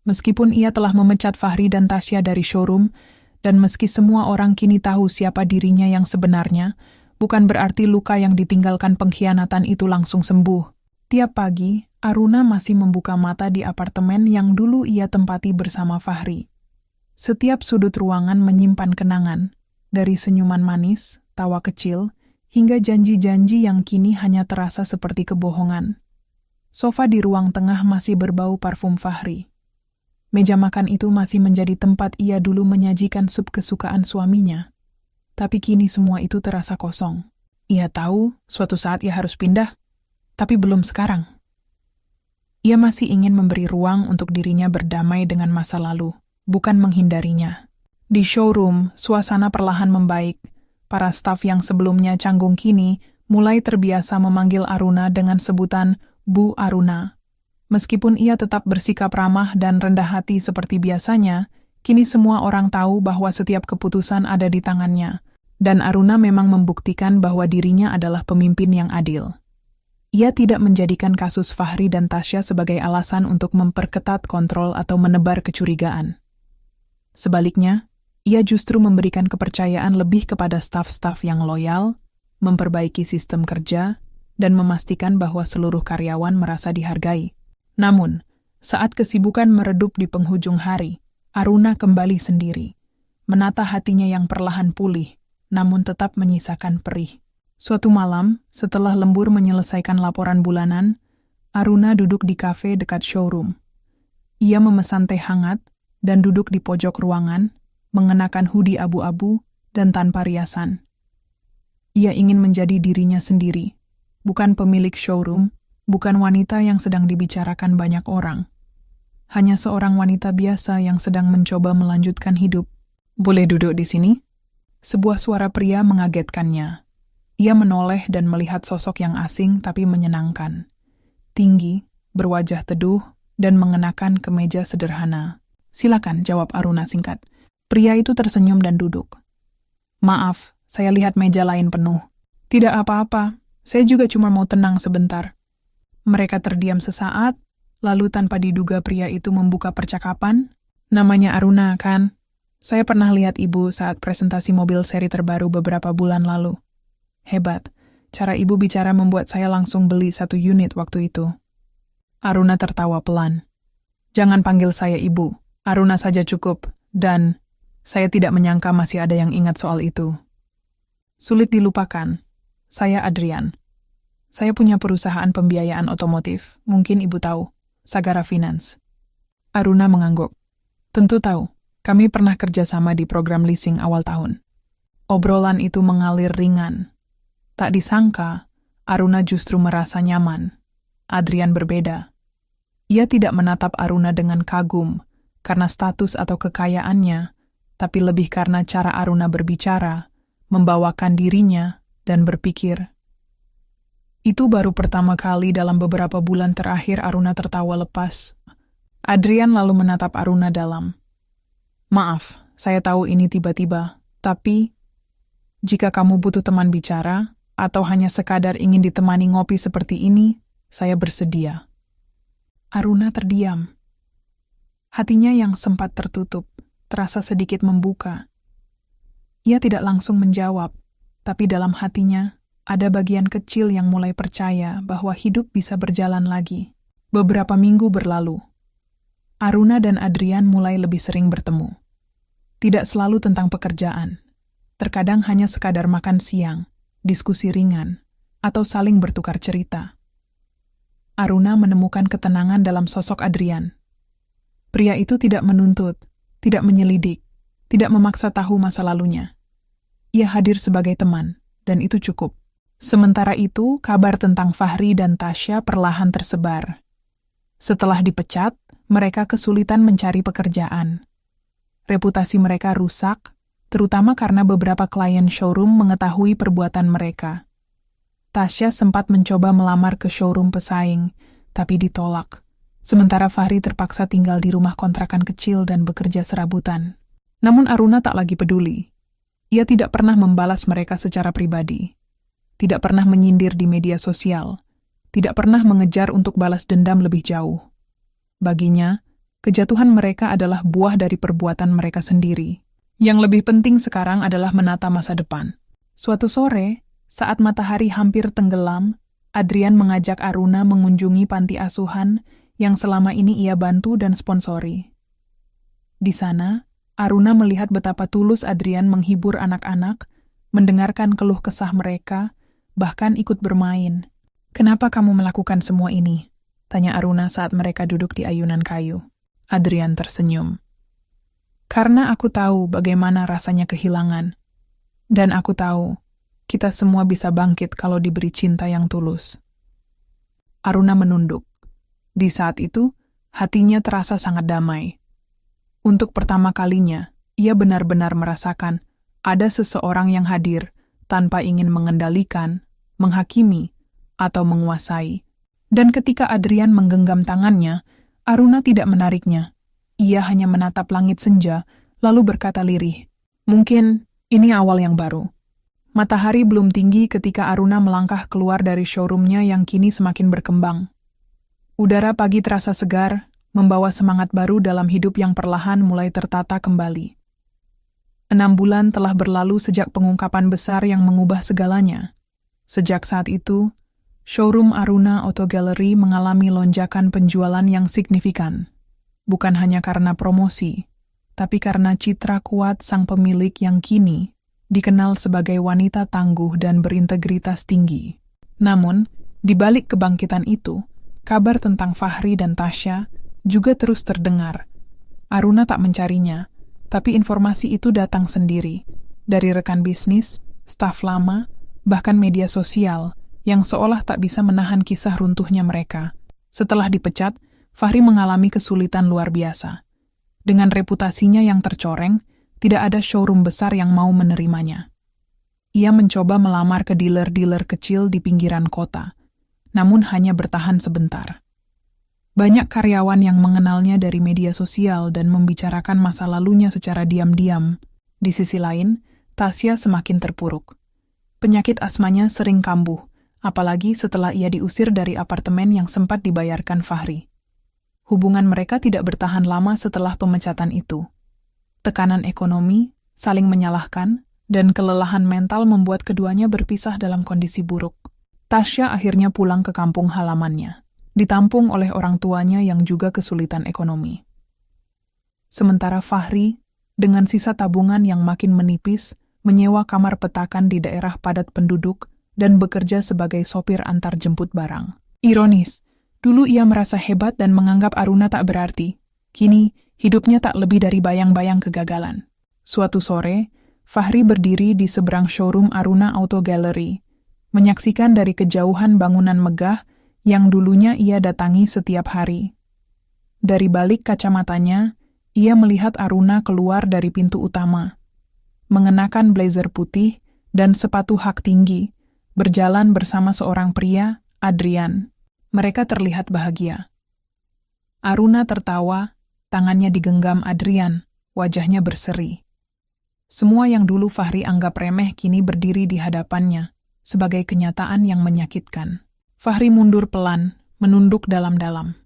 Meskipun ia telah memecat Fahri dan Tasya dari showroom, dan meski semua orang kini tahu siapa dirinya yang sebenarnya, bukan berarti luka yang ditinggalkan pengkhianatan itu langsung sembuh. Tiap pagi, Aruna masih membuka mata di apartemen yang dulu ia tempati bersama Fahri. Setiap sudut ruangan menyimpan kenangan, dari senyuman manis, tawa kecil, hingga janji-janji yang kini hanya terasa seperti kebohongan. Sofa di ruang tengah masih berbau parfum Fahri. Meja makan itu masih menjadi tempat ia dulu menyajikan sup kesukaan suaminya. Tapi kini semua itu terasa kosong. Ia tahu suatu saat ia harus pindah, tapi belum sekarang. Ia masih ingin memberi ruang untuk dirinya berdamai dengan masa lalu, bukan menghindarinya. Di showroom, suasana perlahan membaik. Para staf yang sebelumnya canggung kini mulai terbiasa memanggil Aruna dengan sebutan Bu Aruna. Meskipun ia tetap bersikap ramah dan rendah hati seperti biasanya, kini semua orang tahu bahwa setiap keputusan ada di tangannya, dan Aruna memang membuktikan bahwa dirinya adalah pemimpin yang adil. Ia tidak menjadikan kasus Fahri dan Tasya sebagai alasan untuk memperketat kontrol atau menebar kecurigaan. Sebaliknya, ia justru memberikan kepercayaan lebih kepada staf-staf yang loyal, memperbaiki sistem kerja, dan memastikan bahwa seluruh karyawan merasa dihargai. Namun, saat kesibukan meredup di penghujung hari, Aruna kembali sendiri, menata hatinya yang perlahan pulih, namun tetap menyisakan perih. Suatu malam, setelah lembur menyelesaikan laporan bulanan, Aruna duduk di kafe dekat showroom. Ia memesan teh hangat dan duduk di pojok ruangan, mengenakan hoodie abu-abu dan tanpa riasan. Ia ingin menjadi dirinya sendiri, bukan pemilik showroom, bukan wanita yang sedang dibicarakan banyak orang. Hanya seorang wanita biasa yang sedang mencoba melanjutkan hidup. Boleh duduk di sini? Sebuah suara pria mengagetkannya. Ia menoleh dan melihat sosok yang asing tapi menyenangkan. Tinggi, berwajah teduh, dan mengenakan kemeja sederhana. Silakan, jawab Aruna singkat. Pria itu tersenyum dan duduk. Maaf, saya lihat meja lain penuh. Tidak apa-apa, saya juga cuma mau tenang sebentar. Mereka terdiam sesaat, lalu tanpa diduga pria itu membuka percakapan. Namanya Aruna, kan? Saya pernah lihat ibu saat presentasi mobil seri terbaru beberapa bulan lalu. Hebat, cara ibu bicara membuat saya langsung beli 1 unit waktu itu. Aruna tertawa pelan. Jangan panggil saya ibu, Aruna saja cukup, dan saya tidak menyangka masih ada yang ingat soal itu. Sulit dilupakan, saya Adrian. Saya punya perusahaan pembiayaan otomotif, mungkin ibu tahu, Sagara Finance. Aruna mengangguk. Tentu tahu, kami pernah kerjasama di program leasing awal tahun. Obrolan itu mengalir ringan. Tak disangka, Aruna justru merasa nyaman. Adrian berbeda. Ia tidak menatap Aruna dengan kagum, karena status atau kekayaannya, tapi lebih karena cara Aruna berbicara, membawakan dirinya, dan berpikir. Itu baru pertama kali dalam beberapa bulan terakhir Aruna tertawa lepas. Adrian lalu menatap Aruna dalam. Maaf, saya tahu ini tiba-tiba, tapi jika kamu butuh teman bicara, atau hanya sekadar ingin ditemani ngopi seperti ini, saya bersedia. Aruna terdiam. Hatinya yang sempat tertutup, terasa sedikit membuka. Ia tidak langsung menjawab, tapi dalam hatinya ada bagian kecil yang mulai percaya bahwa hidup bisa berjalan lagi. Beberapa minggu berlalu. Aruna dan Adrian mulai lebih sering bertemu. Tidak selalu tentang pekerjaan. Terkadang hanya sekadar makan siang, diskusi ringan, atau saling bertukar cerita. Aruna menemukan ketenangan dalam sosok Adrian. Pria itu tidak menuntut, tidak menyelidik, tidak memaksa tahu masa lalunya. Ia hadir sebagai teman, dan itu cukup. Sementara itu, kabar tentang Fahri dan Tasya perlahan tersebar. Setelah dipecat, mereka kesulitan mencari pekerjaan. Reputasi mereka rusak, terutama karena beberapa klien showroom mengetahui perbuatan mereka. Tasya sempat mencoba melamar ke showroom pesaing, tapi ditolak. Sementara Fahri terpaksa tinggal di rumah kontrakan kecil dan bekerja serabutan. Namun Aruna tak lagi peduli. Ia tidak pernah membalas mereka secara pribadi. Tidak pernah menyindir di media sosial. Tidak pernah mengejar untuk balas dendam lebih jauh. Baginya, kejatuhan mereka adalah buah dari perbuatan mereka sendiri. Yang lebih penting sekarang adalah menata masa depan. Suatu sore, saat matahari hampir tenggelam, Adrian mengajak Aruna mengunjungi panti asuhan yang selama ini ia bantu dan sponsori. Di sana, Aruna melihat betapa tulus Adrian menghibur anak-anak, mendengarkan keluh kesah mereka, bahkan ikut bermain. "Kenapa kamu melakukan semua ini?" tanya Aruna saat mereka duduk di ayunan kayu. Adrian tersenyum. "Karena aku tahu bagaimana rasanya kehilangan. Dan aku tahu, kita semua bisa bangkit kalau diberi cinta yang tulus." Aruna menunduk. Di saat itu, hatinya terasa sangat damai. Untuk pertama kalinya, ia benar-benar merasakan ada seseorang yang hadir tanpa ingin mengendalikan, menghakimi, atau menguasai. Dan ketika Adrian menggenggam tangannya, Aruna tidak menariknya. Ia hanya menatap langit senja, lalu berkata lirih, "Mungkin ini awal yang baru." Matahari belum tinggi ketika Aruna melangkah keluar dari showroomnya yang kini semakin berkembang. Udara pagi terasa segar, membawa semangat baru dalam hidup yang perlahan mulai tertata kembali. 6 bulan telah berlalu sejak pengungkapan besar yang mengubah segalanya. Sejak saat itu, showroom Aruna Auto Gallery mengalami lonjakan penjualan yang signifikan. Bukan hanya karena promosi, tapi karena citra kuat sang pemilik yang kini dikenal sebagai wanita tangguh dan berintegritas tinggi. Namun, di balik kebangkitan itu, kabar tentang Fahri dan Tasya juga terus terdengar. Aruna tak mencarinya, tapi informasi itu datang sendiri, dari rekan bisnis, staf lama, bahkan media sosial, yang seolah tak bisa menahan kisah runtuhnya mereka. Setelah dipecat, Fahri mengalami kesulitan luar biasa. Dengan reputasinya yang tercoreng, tidak ada showroom besar yang mau menerimanya. Ia mencoba melamar ke dealer-dealer kecil di pinggiran kota, namun hanya bertahan sebentar. Banyak karyawan yang mengenalnya dari media sosial dan membicarakan masa lalunya secara diam-diam. Di sisi lain, Tasya semakin terpuruk. Penyakit asmanya sering kambuh, apalagi setelah ia diusir dari apartemen yang sempat dibayarkan Fahri. Hubungan mereka tidak bertahan lama setelah pemecatan itu. Tekanan ekonomi, saling menyalahkan, dan kelelahan mental membuat keduanya berpisah dalam kondisi buruk. Tasya akhirnya pulang ke kampung halamannya, ditampung oleh orang tuanya yang juga kesulitan ekonomi. Sementara Fahri, dengan sisa tabungan yang makin menipis, menyewa kamar petakan di daerah padat penduduk dan bekerja sebagai sopir antar jemput barang. Ironis, dulu ia merasa hebat dan menganggap Aruna tak berarti. Kini, hidupnya tak lebih dari bayang-bayang kegagalan. Suatu sore, Fahri berdiri di seberang showroom Aruna Auto Gallery, menyaksikan dari kejauhan bangunan megah yang dulunya ia datangi setiap hari. Dari balik kacamatanya, ia melihat Aruna keluar dari pintu utama, mengenakan blazer putih dan sepatu hak tinggi, berjalan bersama seorang pria, Adrian. Mereka terlihat bahagia. Aruna tertawa, tangannya digenggam Adrian, wajahnya berseri. Semua yang dulu Fahri anggap remeh kini berdiri di hadapannya, sebagai kenyataan yang menyakitkan. Fahri mundur pelan, menunduk dalam-dalam.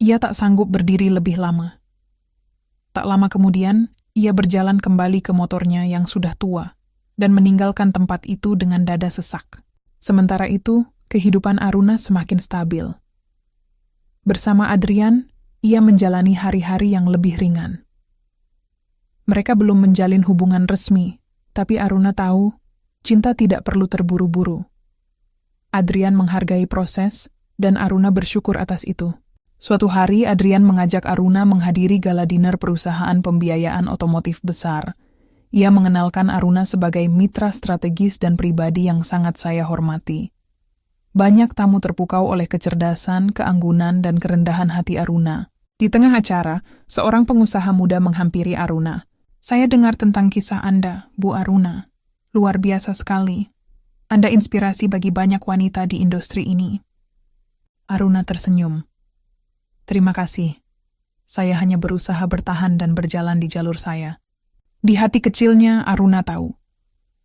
Ia tak sanggup berdiri lebih lama. Tak lama kemudian, ia berjalan kembali ke motornya yang sudah tua dan meninggalkan tempat itu dengan dada sesak. Sementara itu, kehidupan Aruna semakin stabil. Bersama Adrian, ia menjalani hari-hari yang lebih ringan. Mereka belum menjalin hubungan resmi, tapi Aruna tahu cinta tidak perlu terburu-buru. Adrian menghargai proses, dan Aruna bersyukur atas itu. Suatu hari, Adrian mengajak Aruna menghadiri gala dinner perusahaan pembiayaan otomotif besar. Ia mengenalkan Aruna sebagai mitra strategis dan pribadi yang sangat saya hormati. Banyak tamu terpukau oleh kecerdasan, keanggunan, dan kerendahan hati Aruna. Di tengah acara, seorang pengusaha muda menghampiri Aruna. "Saya dengar tentang kisah Anda, Bu Aruna. Luar biasa sekali. Anda inspirasi bagi banyak wanita di industri ini." Aruna tersenyum. "Terima kasih. Saya hanya berusaha bertahan dan berjalan di jalur saya." Di hati kecilnya, Aruna tahu.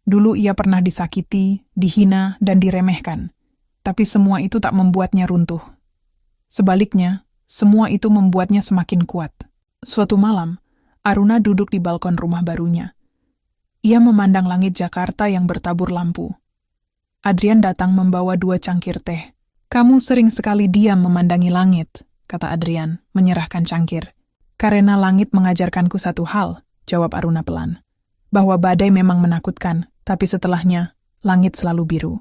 Dulu ia pernah disakiti, dihina, dan diremehkan. Tapi semua itu tak membuatnya runtuh. Sebaliknya, semua itu membuatnya semakin kuat. Suatu malam, Aruna duduk di balkon rumah barunya. Ia memandang langit Jakarta yang bertabur lampu. Adrian datang membawa 2 cangkir teh. "Kamu sering sekali diam memandangi langit," kata Adrian, menyerahkan cangkir. "Karena langit mengajarkanku satu hal," jawab Aruna pelan. "Bahwa badai memang menakutkan, tapi setelahnya, langit selalu biru."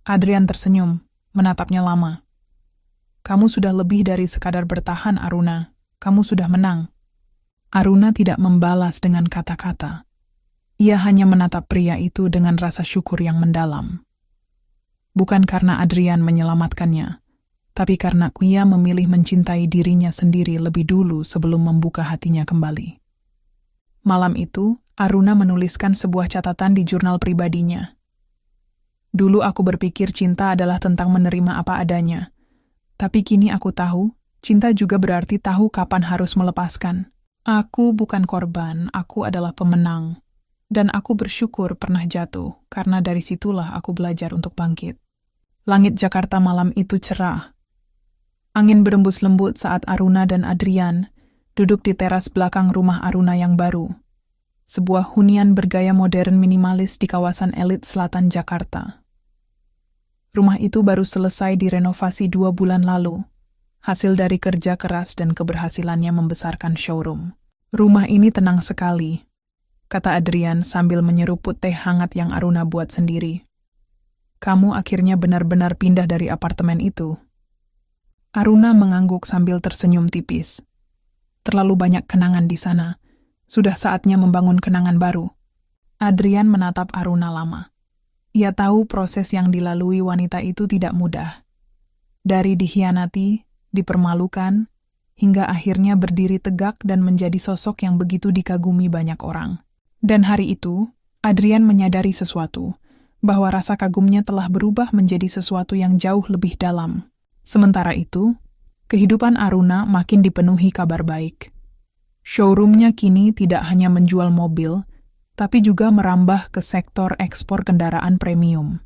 Adrian tersenyum, menatapnya lama. "Kamu sudah lebih dari sekadar bertahan, Aruna. Kamu sudah menang." Aruna tidak membalas dengan kata-kata. Ia hanya menatap pria itu dengan rasa syukur yang mendalam. Bukan karena Adrian menyelamatkannya, tapi karena ia memilih mencintai dirinya sendiri lebih dulu sebelum membuka hatinya kembali. Malam itu, Aruna menuliskan sebuah catatan di jurnal pribadinya. "Dulu aku berpikir cinta adalah tentang menerima apa adanya. Tapi kini aku tahu, cinta juga berarti tahu kapan harus melepaskan. Aku bukan korban, aku adalah pemenang. Dan aku bersyukur pernah jatuh, karena dari situlah aku belajar untuk bangkit." Langit Jakarta malam itu cerah. Angin berembus lembut saat Aruna dan Adrian duduk di teras belakang rumah Aruna yang baru. Sebuah hunian bergaya modern minimalis di kawasan elit selatan Jakarta. Rumah itu baru selesai direnovasi 2 bulan lalu, hasil dari kerja keras dan keberhasilannya membesarkan showroom. "Rumah ini tenang sekali," kata Adrian sambil menyeruput teh hangat yang Aruna buat sendiri. "Kamu akhirnya benar-benar pindah dari apartemen itu." Aruna mengangguk sambil tersenyum tipis. "Terlalu banyak kenangan di sana. Sudah saatnya membangun kenangan baru." Adrian menatap Aruna lama. Ia tahu proses yang dilalui wanita itu tidak mudah. Dari dikhianati, dipermalukan, hingga akhirnya berdiri tegak dan menjadi sosok yang begitu dikagumi banyak orang. Dan hari itu, Adrian menyadari sesuatu, bahwa rasa kagumnya telah berubah menjadi sesuatu yang jauh lebih dalam. Sementara itu, kehidupan Aruna makin dipenuhi kabar baik. Showroomnya kini tidak hanya menjual mobil, tapi juga merambah ke sektor ekspor kendaraan premium.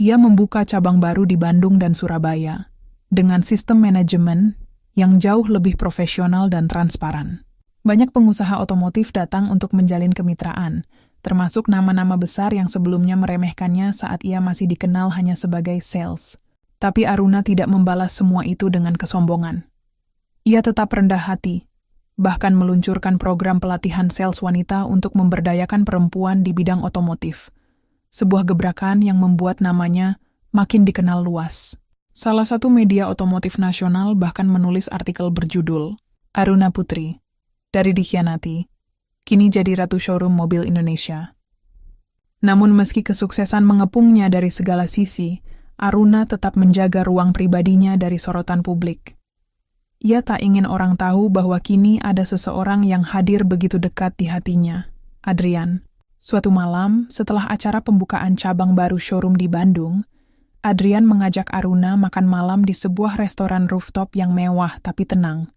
Ia membuka cabang baru di Bandung dan Surabaya, dengan sistem manajemen yang jauh lebih profesional dan transparan. Banyak pengusaha otomotif datang untuk menjalin kemitraan, termasuk nama-nama besar yang sebelumnya meremehkannya saat ia masih dikenal hanya sebagai sales. Tapi Aruna tidak membalas semua itu dengan kesombongan. Ia tetap rendah hati, bahkan meluncurkan program pelatihan sales wanita untuk memberdayakan perempuan di bidang otomotif. Sebuah gebrakan yang membuat namanya makin dikenal luas. Salah satu media otomotif nasional bahkan menulis artikel berjudul, "Aruna Putri, dari dikhianati, kini jadi ratu showroom mobil Indonesia." Namun meski kesuksesan mengepungnya dari segala sisi, Aruna tetap menjaga ruang pribadinya dari sorotan publik. Ia tak ingin orang tahu bahwa kini ada seseorang yang hadir begitu dekat di hatinya, Adrian. Suatu malam, setelah acara pembukaan cabang baru showroom di Bandung, Adrian mengajak Aruna makan malam di sebuah restoran rooftop yang mewah tapi tenang.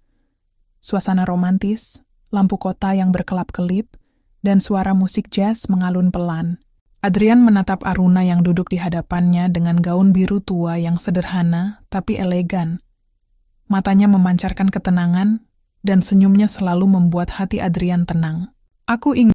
Suasana romantis, lampu kota yang berkelap-kelip, dan suara musik jazz mengalun pelan. Adrian menatap Aruna yang duduk di hadapannya dengan gaun biru tua yang sederhana tapi elegan. Matanya memancarkan ketenangan, dan senyumnya selalu membuat hati Adrian tenang. Aku ingin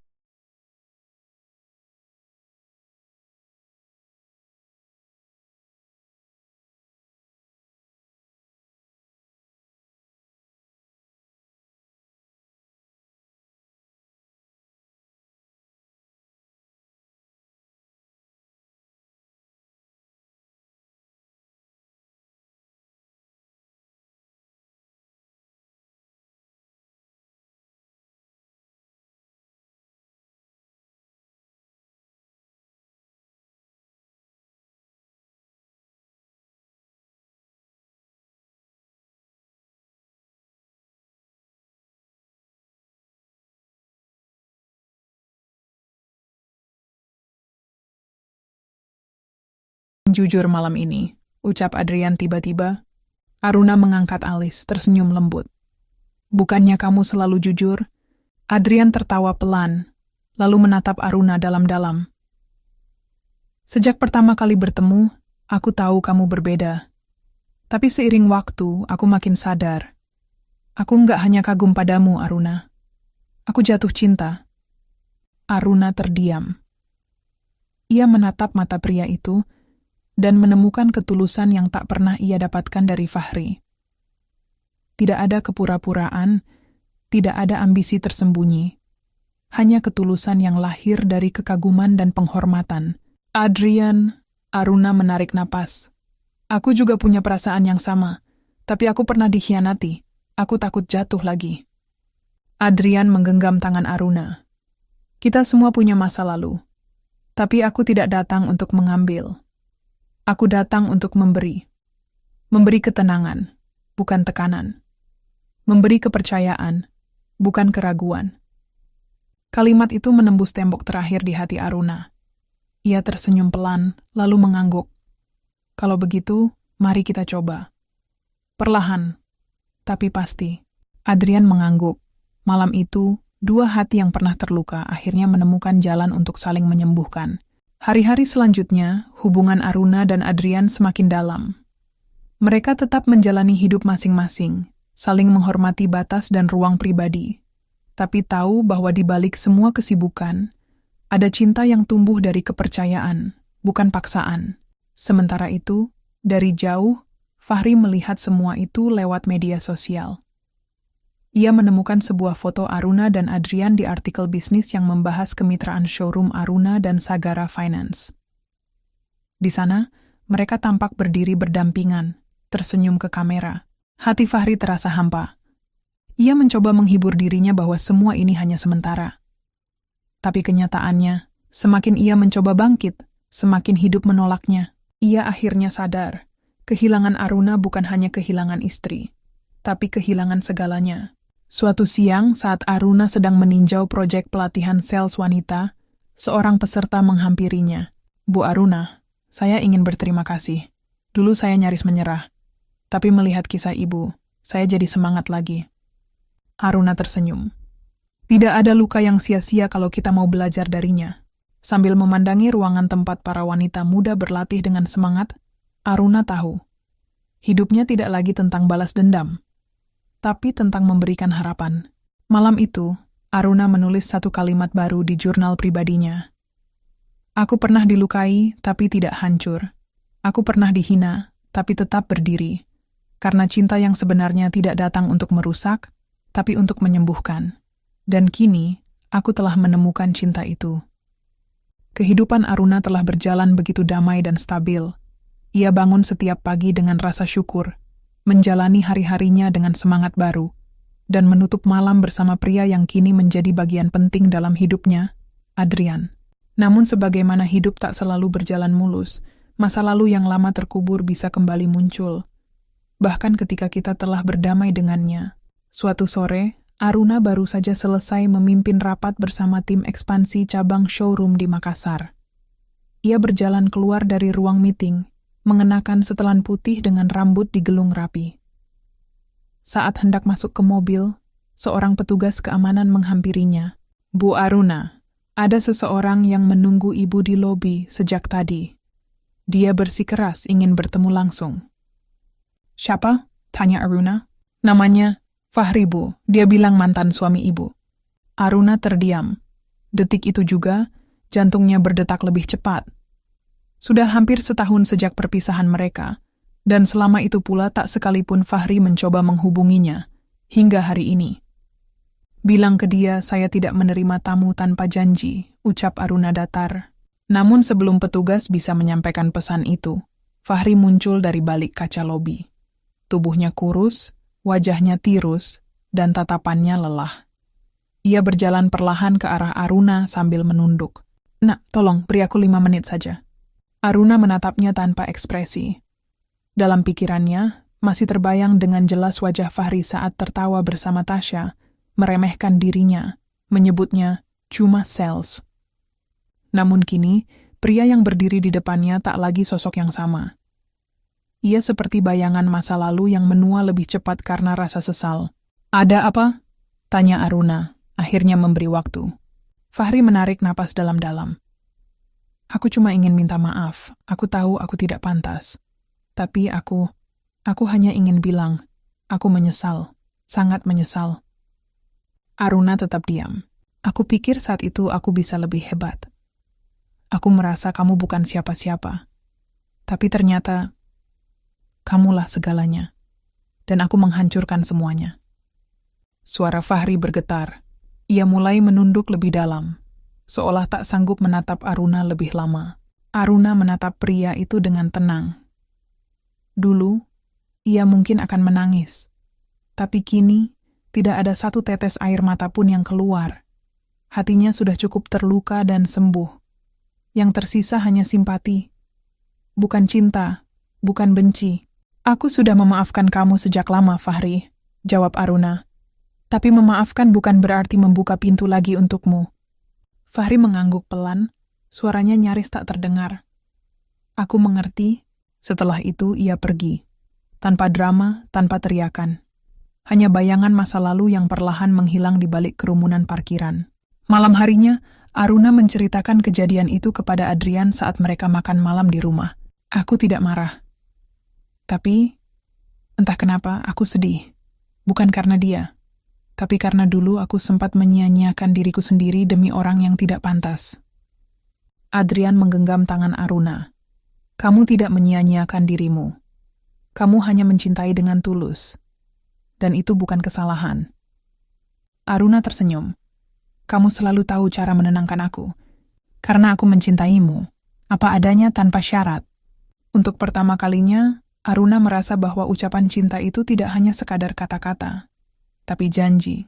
jujur malam ini, ucap Adrian tiba-tiba. Aruna mengangkat alis, tersenyum lembut. Bukannya kamu selalu jujur? Adrian tertawa pelan, lalu menatap Aruna dalam-dalam. Sejak pertama kali bertemu, aku tahu kamu berbeda. Tapi seiring waktu, aku makin sadar. Aku nggak hanya kagum padamu, Aruna. Aku jatuh cinta. Aruna terdiam. Ia menatap mata pria itu, dan menemukan ketulusan yang tak pernah ia dapatkan dari Fahri. Tidak ada kepura-puraan, tidak ada ambisi tersembunyi, hanya ketulusan yang lahir dari kekaguman dan penghormatan. Adrian, Aruna menarik napas. Aku juga punya perasaan yang sama, tapi aku pernah dikhianati. Aku takut jatuh lagi. Adrian menggenggam tangan Aruna. Kita semua punya masa lalu, tapi aku tidak datang untuk mengambil. Aku datang untuk memberi. Memberi ketenangan, bukan tekanan. Memberi kepercayaan, bukan keraguan. Kalimat itu menembus tembok terakhir di hati Aruna. Ia tersenyum pelan, lalu mengangguk. Kalau begitu, mari kita coba. Perlahan, tapi pasti. Adrian mengangguk. Malam itu, dua hati yang pernah terluka akhirnya menemukan jalan untuk saling menyembuhkan. Hari-hari selanjutnya, hubungan Aruna dan Adrian semakin dalam. Mereka tetap menjalani hidup masing-masing, saling menghormati batas dan ruang pribadi, tapi tahu bahwa di balik semua kesibukan, ada cinta yang tumbuh dari kepercayaan, bukan paksaan. Sementara itu, dari jauh, Fahri melihat semua itu lewat media sosial. Ia menemukan sebuah foto Aruna dan Adrian di artikel bisnis yang membahas kemitraan showroom Aruna dan Sagara Finance. Di sana, mereka tampak berdiri berdampingan, tersenyum ke kamera. Hati Fahri terasa hampa. Ia mencoba menghibur dirinya bahwa semua ini hanya sementara. Tapi kenyataannya, semakin ia mencoba bangkit, semakin hidup menolaknya. Ia akhirnya sadar, kehilangan Aruna bukan hanya kehilangan istri, tapi kehilangan segalanya. Suatu siang, saat Aruna sedang meninjau proyek pelatihan sales wanita, seorang peserta menghampirinya. Bu Aruna, saya ingin berterima kasih. Dulu saya nyaris menyerah. Tapi melihat kisah ibu, saya jadi semangat lagi. Aruna tersenyum. Tidak ada luka yang sia-sia kalau kita mau belajar darinya. Sambil memandangi ruangan tempat para wanita muda berlatih dengan semangat, Aruna tahu, hidupnya tidak lagi tentang balas dendam, tapi tentang memberikan harapan. Malam itu, Aruna menulis satu kalimat baru di jurnal pribadinya. Aku pernah dilukai, tapi tidak hancur. Aku pernah dihina, tapi tetap berdiri. Karena cinta yang sebenarnya tidak datang untuk merusak, tapi untuk menyembuhkan. Dan kini, aku telah menemukan cinta itu. Kehidupan Aruna telah berjalan begitu damai dan stabil. Ia bangun setiap pagi dengan rasa syukur, menjalani hari-harinya dengan semangat baru, dan menutup malam bersama pria yang kini menjadi bagian penting dalam hidupnya, Adrian. Namun sebagaimana hidup tak selalu berjalan mulus, masa lalu yang lama terkubur bisa kembali muncul. Bahkan ketika kita telah berdamai dengannya. Suatu sore, Aruna baru saja selesai memimpin rapat bersama tim ekspansi cabang showroom di Makassar. Ia berjalan keluar dari ruang meeting, mengenakan setelan putih dengan rambut digelung rapi. Saat hendak masuk ke mobil, seorang petugas keamanan menghampirinya. Bu Aruna, ada seseorang yang menunggu ibu di lobi sejak tadi. Dia bersikeras ingin bertemu langsung. Siapa? Tanya Aruna. Namanya Fahri, Bu. Dia bilang mantan suami ibu. Aruna terdiam. Detik itu juga, jantungnya berdetak lebih cepat. Sudah hampir setahun sejak perpisahan mereka, dan selama itu pula tak sekalipun Fahri mencoba menghubunginya, hingga hari ini. Bilang ke dia, saya tidak menerima tamu tanpa janji, ucap Aruna datar. Namun sebelum petugas bisa menyampaikan pesan itu, Fahri muncul dari balik kaca lobi. Tubuhnya kurus, wajahnya tirus, dan tatapannya lelah. Ia berjalan perlahan ke arah Aruna sambil menunduk. Nak, tolong, beri aku 5 menit saja. Aruna menatapnya tanpa ekspresi. Dalam pikirannya, masih terbayang dengan jelas wajah Fahri saat tertawa bersama Tasya, meremehkan dirinya, menyebutnya cuma sales. Namun kini, pria yang berdiri di depannya tak lagi sosok yang sama. Ia seperti bayangan masa lalu yang menua lebih cepat karena rasa sesal. Ada apa? Tanya Aruna, akhirnya memberi waktu. Fahri menarik napas dalam-dalam. Aku cuma ingin minta maaf. Aku tahu aku tidak pantas. Tapi aku hanya ingin bilang, aku menyesal, sangat menyesal. Aruna tetap diam. Aku pikir saat itu aku bisa lebih hebat. Aku merasa kamu bukan siapa-siapa. Tapi ternyata, kamulah segalanya. Dan aku menghancurkan semuanya. Suara Fahri bergetar. Ia mulai menunduk lebih dalam, seolah tak sanggup menatap Aruna lebih lama. Aruna menatap pria itu dengan tenang. Dulu, ia mungkin akan menangis. Tapi kini, tidak ada satu tetes air mata pun yang keluar. Hatinya sudah cukup terluka dan sembuh. Yang tersisa hanya simpati. Bukan cinta, bukan benci. Aku sudah memaafkan kamu sejak lama, Fahri, jawab Aruna. Tapi memaafkan bukan berarti membuka pintu lagi untukmu. Fahri mengangguk pelan, suaranya nyaris tak terdengar. Aku mengerti. Setelah itu ia pergi. Tanpa drama, tanpa teriakan. Hanya bayangan masa lalu yang perlahan menghilang di balik kerumunan parkiran. Malam harinya, Aruna menceritakan kejadian itu kepada Adrian saat mereka makan malam di rumah. Aku tidak marah. Tapi, entah kenapa aku sedih. Bukan karena dia. Tapi karena dulu aku sempat menyia-nyiakan diriku sendiri demi orang yang tidak pantas. Adrian menggenggam tangan Aruna. Kamu tidak menyia-nyiakan dirimu. Kamu hanya mencintai dengan tulus. Dan itu bukan kesalahan. Aruna tersenyum. Kamu selalu tahu cara menenangkan aku. Karena aku mencintaimu. Apa adanya tanpa syarat. Untuk pertama kalinya, Aruna merasa bahwa ucapan cinta itu tidak hanya sekadar kata-kata, tapi janji.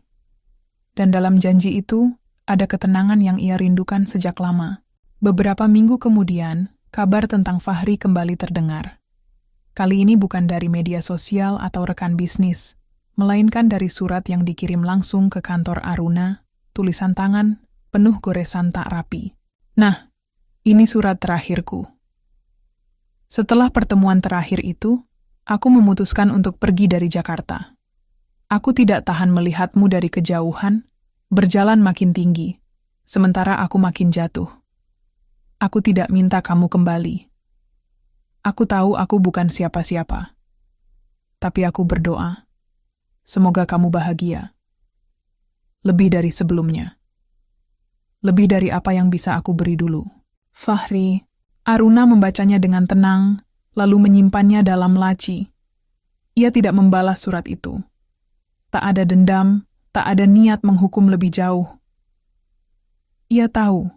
Dan dalam janji itu, ada ketenangan yang ia rindukan sejak lama. Beberapa minggu kemudian, kabar tentang Fahri kembali terdengar. Kali ini bukan dari media sosial atau rekan bisnis, melainkan dari surat yang dikirim langsung ke kantor Aruna, tulisan tangan, penuh goresan tak rapi. Nah, ini surat terakhirku. Setelah pertemuan terakhir itu, aku memutuskan untuk pergi dari Jakarta. Aku tidak tahan melihatmu dari kejauhan, berjalan makin tinggi, sementara aku makin jatuh. Aku tidak minta kamu kembali. Aku tahu aku bukan siapa-siapa. Tapi aku berdoa, semoga kamu bahagia. Lebih dari sebelumnya. Lebih dari apa yang bisa aku beri dulu. Fahri. Aruna membacanya dengan tenang, lalu menyimpannya dalam laci. Ia tidak membalas surat itu. Tak ada dendam, tak ada niat menghukum lebih jauh. Ia tahu,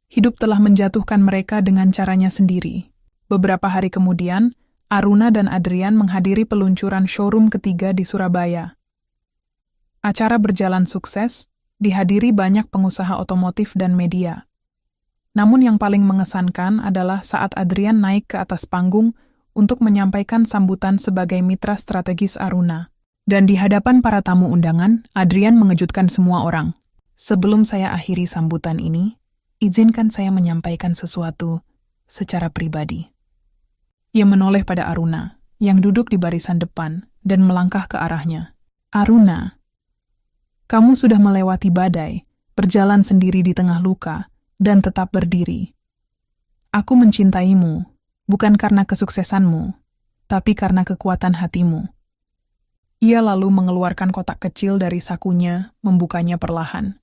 hidup telah menjatuhkan mereka dengan caranya sendiri. Beberapa hari kemudian, Aruna dan Adrian menghadiri peluncuran showroom ketiga di Surabaya. Acara berjalan sukses, dihadiri banyak pengusaha otomotif dan media. Namun yang paling mengesankan adalah saat Adrian naik ke atas panggung untuk menyampaikan sambutan sebagai mitra strategis Aruna. Dan di hadapan para tamu undangan, Adrian mengejutkan semua orang. Sebelum saya akhiri sambutan ini, izinkan saya menyampaikan sesuatu secara pribadi. Ia menoleh pada Aruna, yang duduk di barisan depan, dan melangkah ke arahnya. Aruna, kamu sudah melewati badai, berjalan sendiri di tengah luka, dan tetap berdiri. Aku mencintaimu, bukan karena kesuksesanmu, tapi karena kekuatan hatimu. Ia lalu mengeluarkan kotak kecil dari sakunya, membukanya perlahan.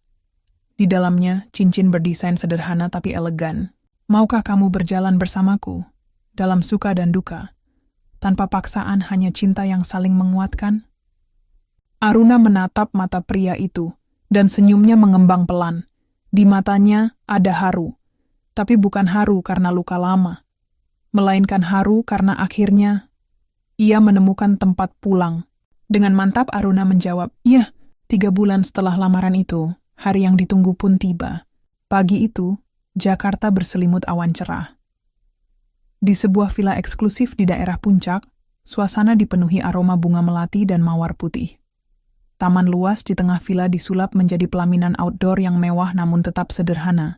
Di dalamnya, cincin berdesain sederhana tapi elegan. Maukah kamu berjalan bersamaku, dalam suka dan duka, tanpa paksaan hanya cinta yang saling menguatkan? Aruna menatap mata pria itu, dan senyumnya mengembang pelan. Di matanya ada haru, tapi bukan haru karena luka lama, melainkan haru karena akhirnya ia menemukan tempat pulang. Dengan mantap Aruna menjawab, "Iya." 3 bulan setelah lamaran itu, hari yang ditunggu pun tiba. Pagi itu, Jakarta berselimut awan cerah. Di sebuah villa eksklusif di daerah Puncak, suasana dipenuhi aroma bunga melati dan mawar putih. Taman luas di tengah villa disulap menjadi pelaminan outdoor yang mewah namun tetap sederhana,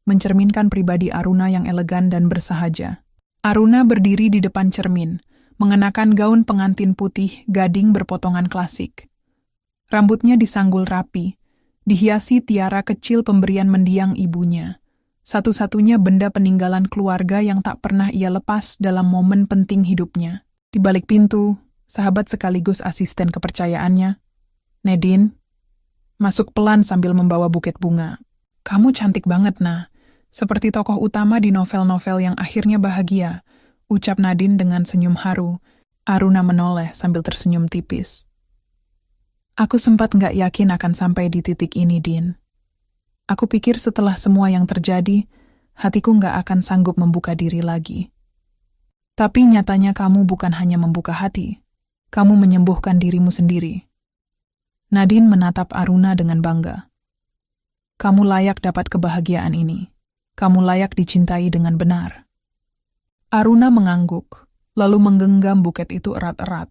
mencerminkan pribadi Aruna yang elegan dan bersahaja. Aruna berdiri di depan cermin, mengenakan gaun pengantin putih gading berpotongan klasik. Rambutnya disanggul rapi, dihiasi tiara kecil pemberian mendiang ibunya. Satu-satunya benda peninggalan keluarga yang tak pernah ia lepas dalam momen penting hidupnya. Di balik pintu, sahabat sekaligus asisten kepercayaannya, "Nadine," masuk pelan sambil membawa buket bunga. "Kamu cantik banget, Nah. Seperti tokoh utama di novel-novel yang akhirnya bahagia," ucap Nadine dengan senyum haru. Aruna menoleh sambil tersenyum tipis. "Aku sempat nggak yakin akan sampai di titik ini, Din. Aku pikir setelah semua yang terjadi, hatiku nggak akan sanggup membuka diri lagi. Tapi nyatanya kamu bukan hanya membuka hati, kamu menyembuhkan dirimu sendiri." Nadine menatap Aruna dengan bangga. "Kamu layak dapat kebahagiaan ini. Kamu layak dicintai dengan benar." Aruna mengangguk, lalu menggenggam buket itu erat-erat.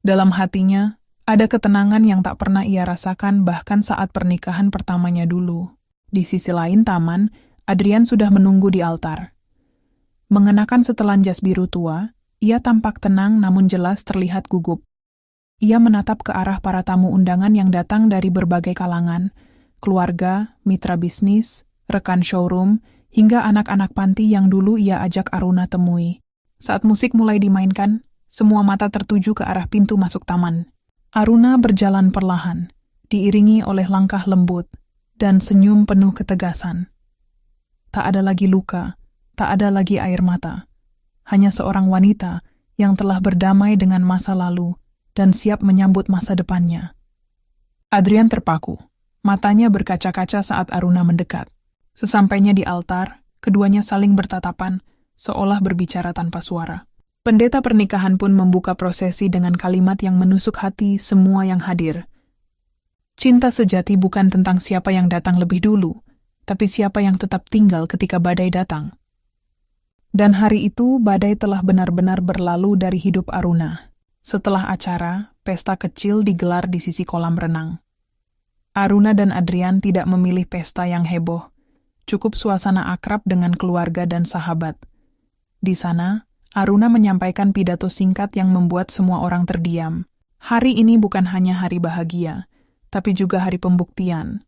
Dalam hatinya, ada ketenangan yang tak pernah ia rasakan bahkan saat pernikahan pertamanya dulu. Di sisi lain taman, Adrian sudah menunggu di altar. Mengenakan setelan jas biru tua, ia tampak tenang namun jelas terlihat gugup. Ia menatap ke arah para tamu undangan yang datang dari berbagai kalangan, keluarga, mitra bisnis, rekan showroom, hingga anak-anak panti yang dulu ia ajak Aruna temui. Saat musik mulai dimainkan, semua mata tertuju ke arah pintu masuk taman. Aruna berjalan perlahan, diiringi oleh langkah lembut, dan senyum penuh ketegasan. Tak ada lagi luka, tak ada lagi air mata. Hanya seorang wanita yang telah berdamai dengan masa lalu dan siap menyambut masa depannya. Adrian terpaku, matanya berkaca-kaca saat Aruna mendekat. Sesampainya di altar, keduanya saling bertatapan, seolah berbicara tanpa suara. Pendeta pernikahan pun membuka prosesi dengan kalimat yang menusuk hati semua yang hadir. Cinta sejati bukan tentang siapa yang datang lebih dulu, tapi siapa yang tetap tinggal ketika badai datang. Dan hari itu, badai telah benar-benar berlalu dari hidup Aruna. Setelah acara, pesta kecil digelar di sisi kolam renang. Aruna dan Adrian tidak memilih pesta yang heboh, cukup suasana akrab dengan keluarga dan sahabat. Di sana, Aruna menyampaikan pidato singkat yang membuat semua orang terdiam. Hari ini bukan hanya hari bahagia, tapi juga hari pembuktian,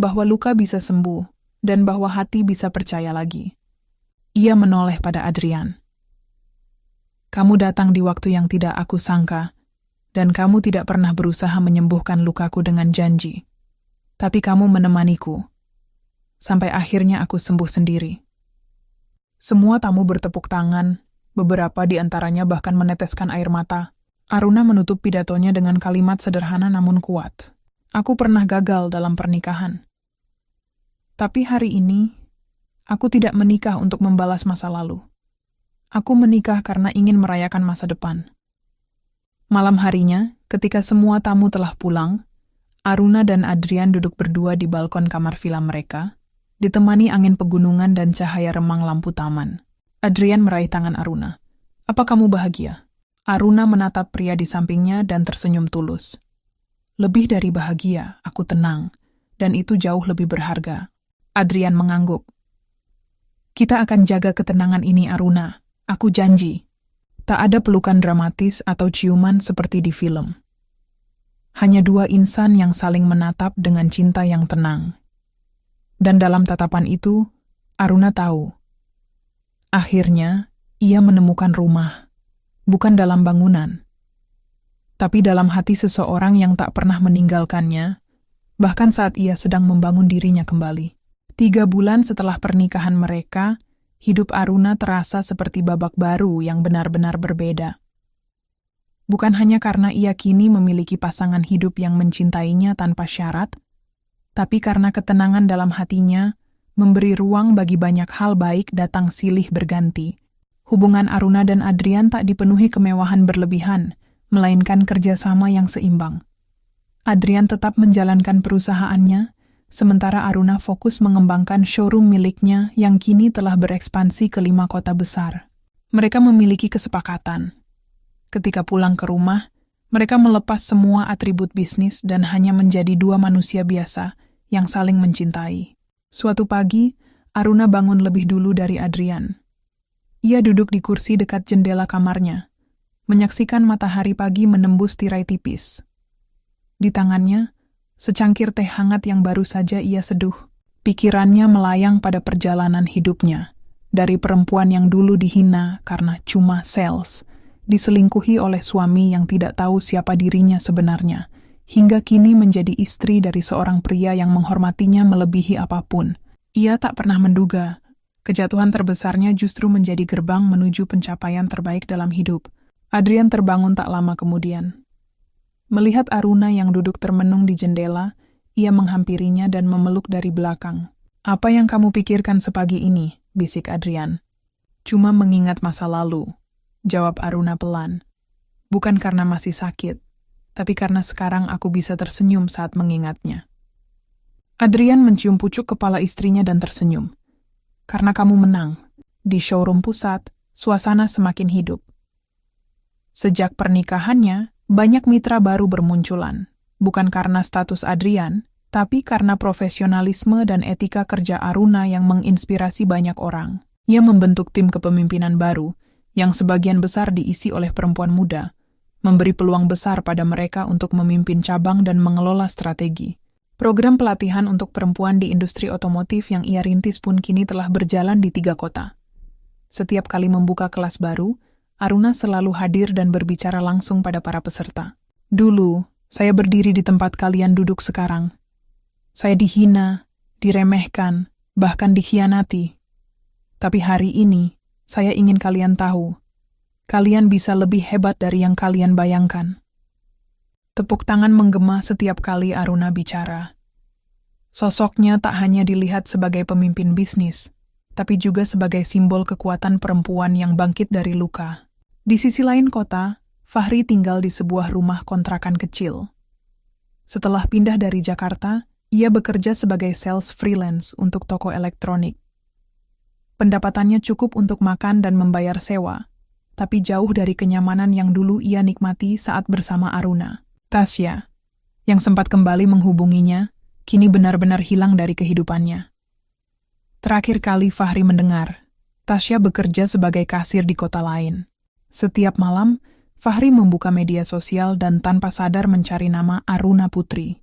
bahwa luka bisa sembuh, dan bahwa hati bisa percaya lagi. Ia menoleh pada Adrian. "Kamu datang di waktu yang tidak aku sangka, dan kamu tidak pernah berusaha menyembuhkan lukaku dengan janji. Tapi kamu menemaniku, sampai akhirnya aku sembuh sendiri." Semua tamu bertepuk tangan, beberapa di antaranya bahkan meneteskan air mata. Aruna menutup pidatonya dengan kalimat sederhana namun kuat. "Aku pernah gagal dalam pernikahan. Tapi hari ini, aku tidak menikah untuk membalas masa lalu. Aku menikah karena ingin merayakan masa depan." Malam harinya, ketika semua tamu telah pulang, Aruna dan Adrian duduk berdua di balkon kamar villa mereka, ditemani angin pegunungan dan cahaya remang lampu taman. Adrian meraih tangan Aruna. "Apa kamu bahagia?" Aruna menatap pria di sampingnya dan tersenyum tulus. "Lebih dari bahagia, aku tenang, dan itu jauh lebih berharga." Adrian mengangguk. "Kita akan jaga ketenangan ini, Aruna. Aku janji." Tak ada pelukan dramatis atau ciuman seperti di film. Hanya dua insan yang saling menatap dengan cinta yang tenang. Dan dalam tatapan itu, Aruna tahu. Akhirnya, ia menemukan rumah, bukan dalam bangunan, tapi dalam hati seseorang yang tak pernah meninggalkannya, bahkan saat ia sedang membangun dirinya kembali. 3 bulan setelah pernikahan mereka, hidup Aruna terasa seperti babak baru yang benar-benar berbeda. Bukan hanya karena ia kini memiliki pasangan hidup yang mencintainya tanpa syarat, tapi karena ketenangan dalam hatinya memberi ruang bagi banyak hal baik datang silih berganti. Hubungan Aruna dan Adrian tak dipenuhi kemewahan berlebihan, melainkan kerjasama yang seimbang. Adrian tetap menjalankan perusahaannya, sementara Aruna fokus mengembangkan showroom miliknya yang kini telah berekspansi ke 5 kota besar. Mereka memiliki kesepakatan. Ketika pulang ke rumah, mereka melepas semua atribut bisnis dan hanya menjadi 2 manusia biasa yang saling mencintai. Suatu pagi, Aruna bangun lebih dulu dari Adrian. Ia duduk di kursi dekat jendela kamarnya, menyaksikan matahari pagi menembus tirai tipis. Di tangannya, secangkir teh hangat yang baru saja ia seduh. Pikirannya melayang pada perjalanan hidupnya, dari perempuan yang dulu dihina karena cuma sales, diselingkuhi oleh suami yang tidak tahu siapa dirinya sebenarnya, hingga kini menjadi istri dari seorang pria yang menghormatinya melebihi apapun. Ia tak pernah menduga, kejatuhan terbesarnya justru menjadi gerbang menuju pencapaian terbaik dalam hidup. Adrian terbangun tak lama kemudian. Melihat Aruna yang duduk termenung di jendela, ia menghampirinya dan memeluk dari belakang. "Apa yang kamu pikirkan sepagi ini?" bisik Adrian. "Cuma mengingat masa lalu," jawab Aruna pelan. "Bukan karena masih sakit, tapi karena sekarang aku bisa tersenyum saat mengingatnya." Adrian mencium pucuk kepala istrinya dan tersenyum. "Karena kamu menang." Di showroom pusat, suasana semakin hidup. Sejak pernikahannya, banyak mitra baru bermunculan. Bukan karena status Adrian, tapi karena profesionalisme dan etika kerja Aruna yang menginspirasi banyak orang. Ia membentuk tim kepemimpinan baru, yang sebagian besar diisi oleh perempuan muda, memberi peluang besar pada mereka untuk memimpin cabang dan mengelola strategi. Program pelatihan untuk perempuan di industri otomotif yang ia rintis pun kini telah berjalan di 3 kota. Setiap kali membuka kelas baru, Aruna selalu hadir dan berbicara langsung pada para peserta. "Dulu, saya berdiri di tempat kalian duduk sekarang. Saya dihina, diremehkan, bahkan dikhianati. Tapi hari ini, saya ingin kalian tahu, kalian bisa lebih hebat dari yang kalian bayangkan." Tepuk tangan menggema setiap kali Aruna bicara. Sosoknya tak hanya dilihat sebagai pemimpin bisnis, tapi juga sebagai simbol kekuatan perempuan yang bangkit dari luka. Di sisi lain kota, Fahri tinggal di sebuah rumah kontrakan kecil. Setelah pindah dari Jakarta, ia bekerja sebagai sales freelance untuk toko elektronik. Pendapatannya cukup untuk makan dan membayar sewa, tapi jauh dari kenyamanan yang dulu ia nikmati saat bersama Aruna. Tasya, yang sempat kembali menghubunginya, kini benar-benar hilang dari kehidupannya. Terakhir kali Fahri mendengar, Tasya bekerja sebagai kasir di kota lain. Setiap malam, Fahri membuka media sosial dan tanpa sadar mencari nama Aruna Putri.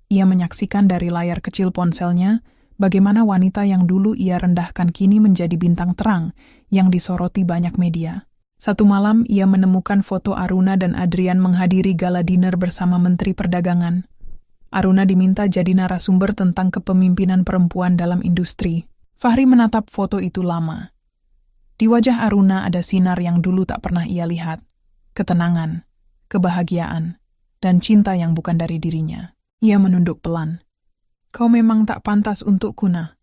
Ia menyaksikan dari layar kecil ponselnya bagaimana wanita yang dulu ia rendahkan kini menjadi bintang terang yang disoroti banyak media. Satu malam, ia menemukan foto Aruna dan Adrian menghadiri gala dinner bersama Menteri Perdagangan. Aruna diminta jadi narasumber tentang kepemimpinan perempuan dalam industri. Fahri menatap foto itu lama. Di wajah Aruna ada sinar yang dulu tak pernah ia lihat. Ketenangan, kebahagiaan, dan cinta yang bukan dari dirinya. Ia menunduk pelan. "Kau memang tak pantas untukku, Nah,"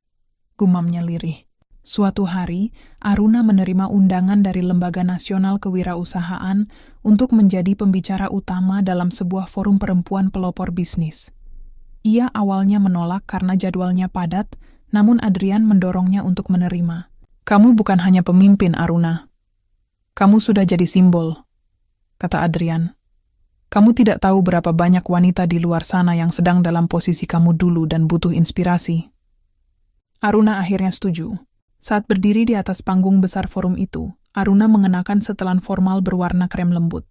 gumamnya lirih. Suatu hari, Aruna menerima undangan dari Lembaga Nasional Kewirausahaan untuk menjadi pembicara utama dalam sebuah forum perempuan pelopor bisnis. Ia awalnya menolak karena jadwalnya padat, namun Adrian mendorongnya untuk menerima. "Kamu bukan hanya pemimpin, Aruna. Kamu sudah jadi simbol," kata Adrian. "Kamu tidak tahu berapa banyak wanita di luar sana yang sedang dalam posisi kamu dulu dan butuh inspirasi." Aruna akhirnya setuju. Saat berdiri di atas panggung besar forum itu, Aruna mengenakan setelan formal berwarna krem lembut.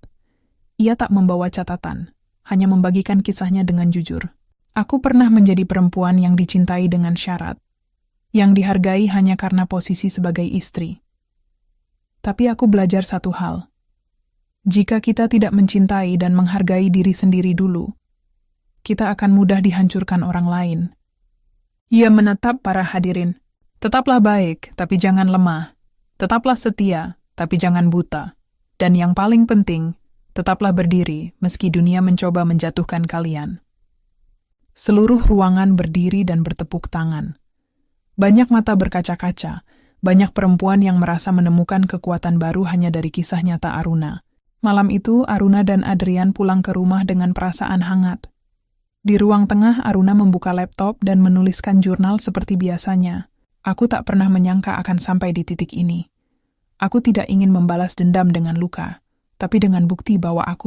Ia tak membawa catatan, hanya membagikan kisahnya dengan jujur. "Aku pernah menjadi perempuan yang dicintai dengan syarat, yang dihargai hanya karena posisi sebagai istri. Tapi aku belajar satu hal. Jika kita tidak mencintai dan menghargai diri sendiri dulu, kita akan mudah dihancurkan orang lain. Ia menetap para hadirin. Tetaplah baik, tapi jangan lemah. Tetaplah setia, tapi jangan buta. Dan yang paling penting, tetaplah berdiri meski dunia mencoba menjatuhkan kalian. Seluruh ruangan berdiri dan bertepuk tangan. Banyak mata berkaca-kaca, banyak perempuan yang merasa menemukan kekuatan baru hanya dari kisah nyata Aruna. Malam itu, Aruna dan Adrian pulang ke rumah dengan perasaan hangat. Di ruang tengah, Aruna membuka laptop dan menuliskan jurnal seperti biasanya. Aku tak pernah menyangka akan sampai di titik ini. Aku tidak ingin membalas dendam dengan luka, tapi dengan bukti bahwa aku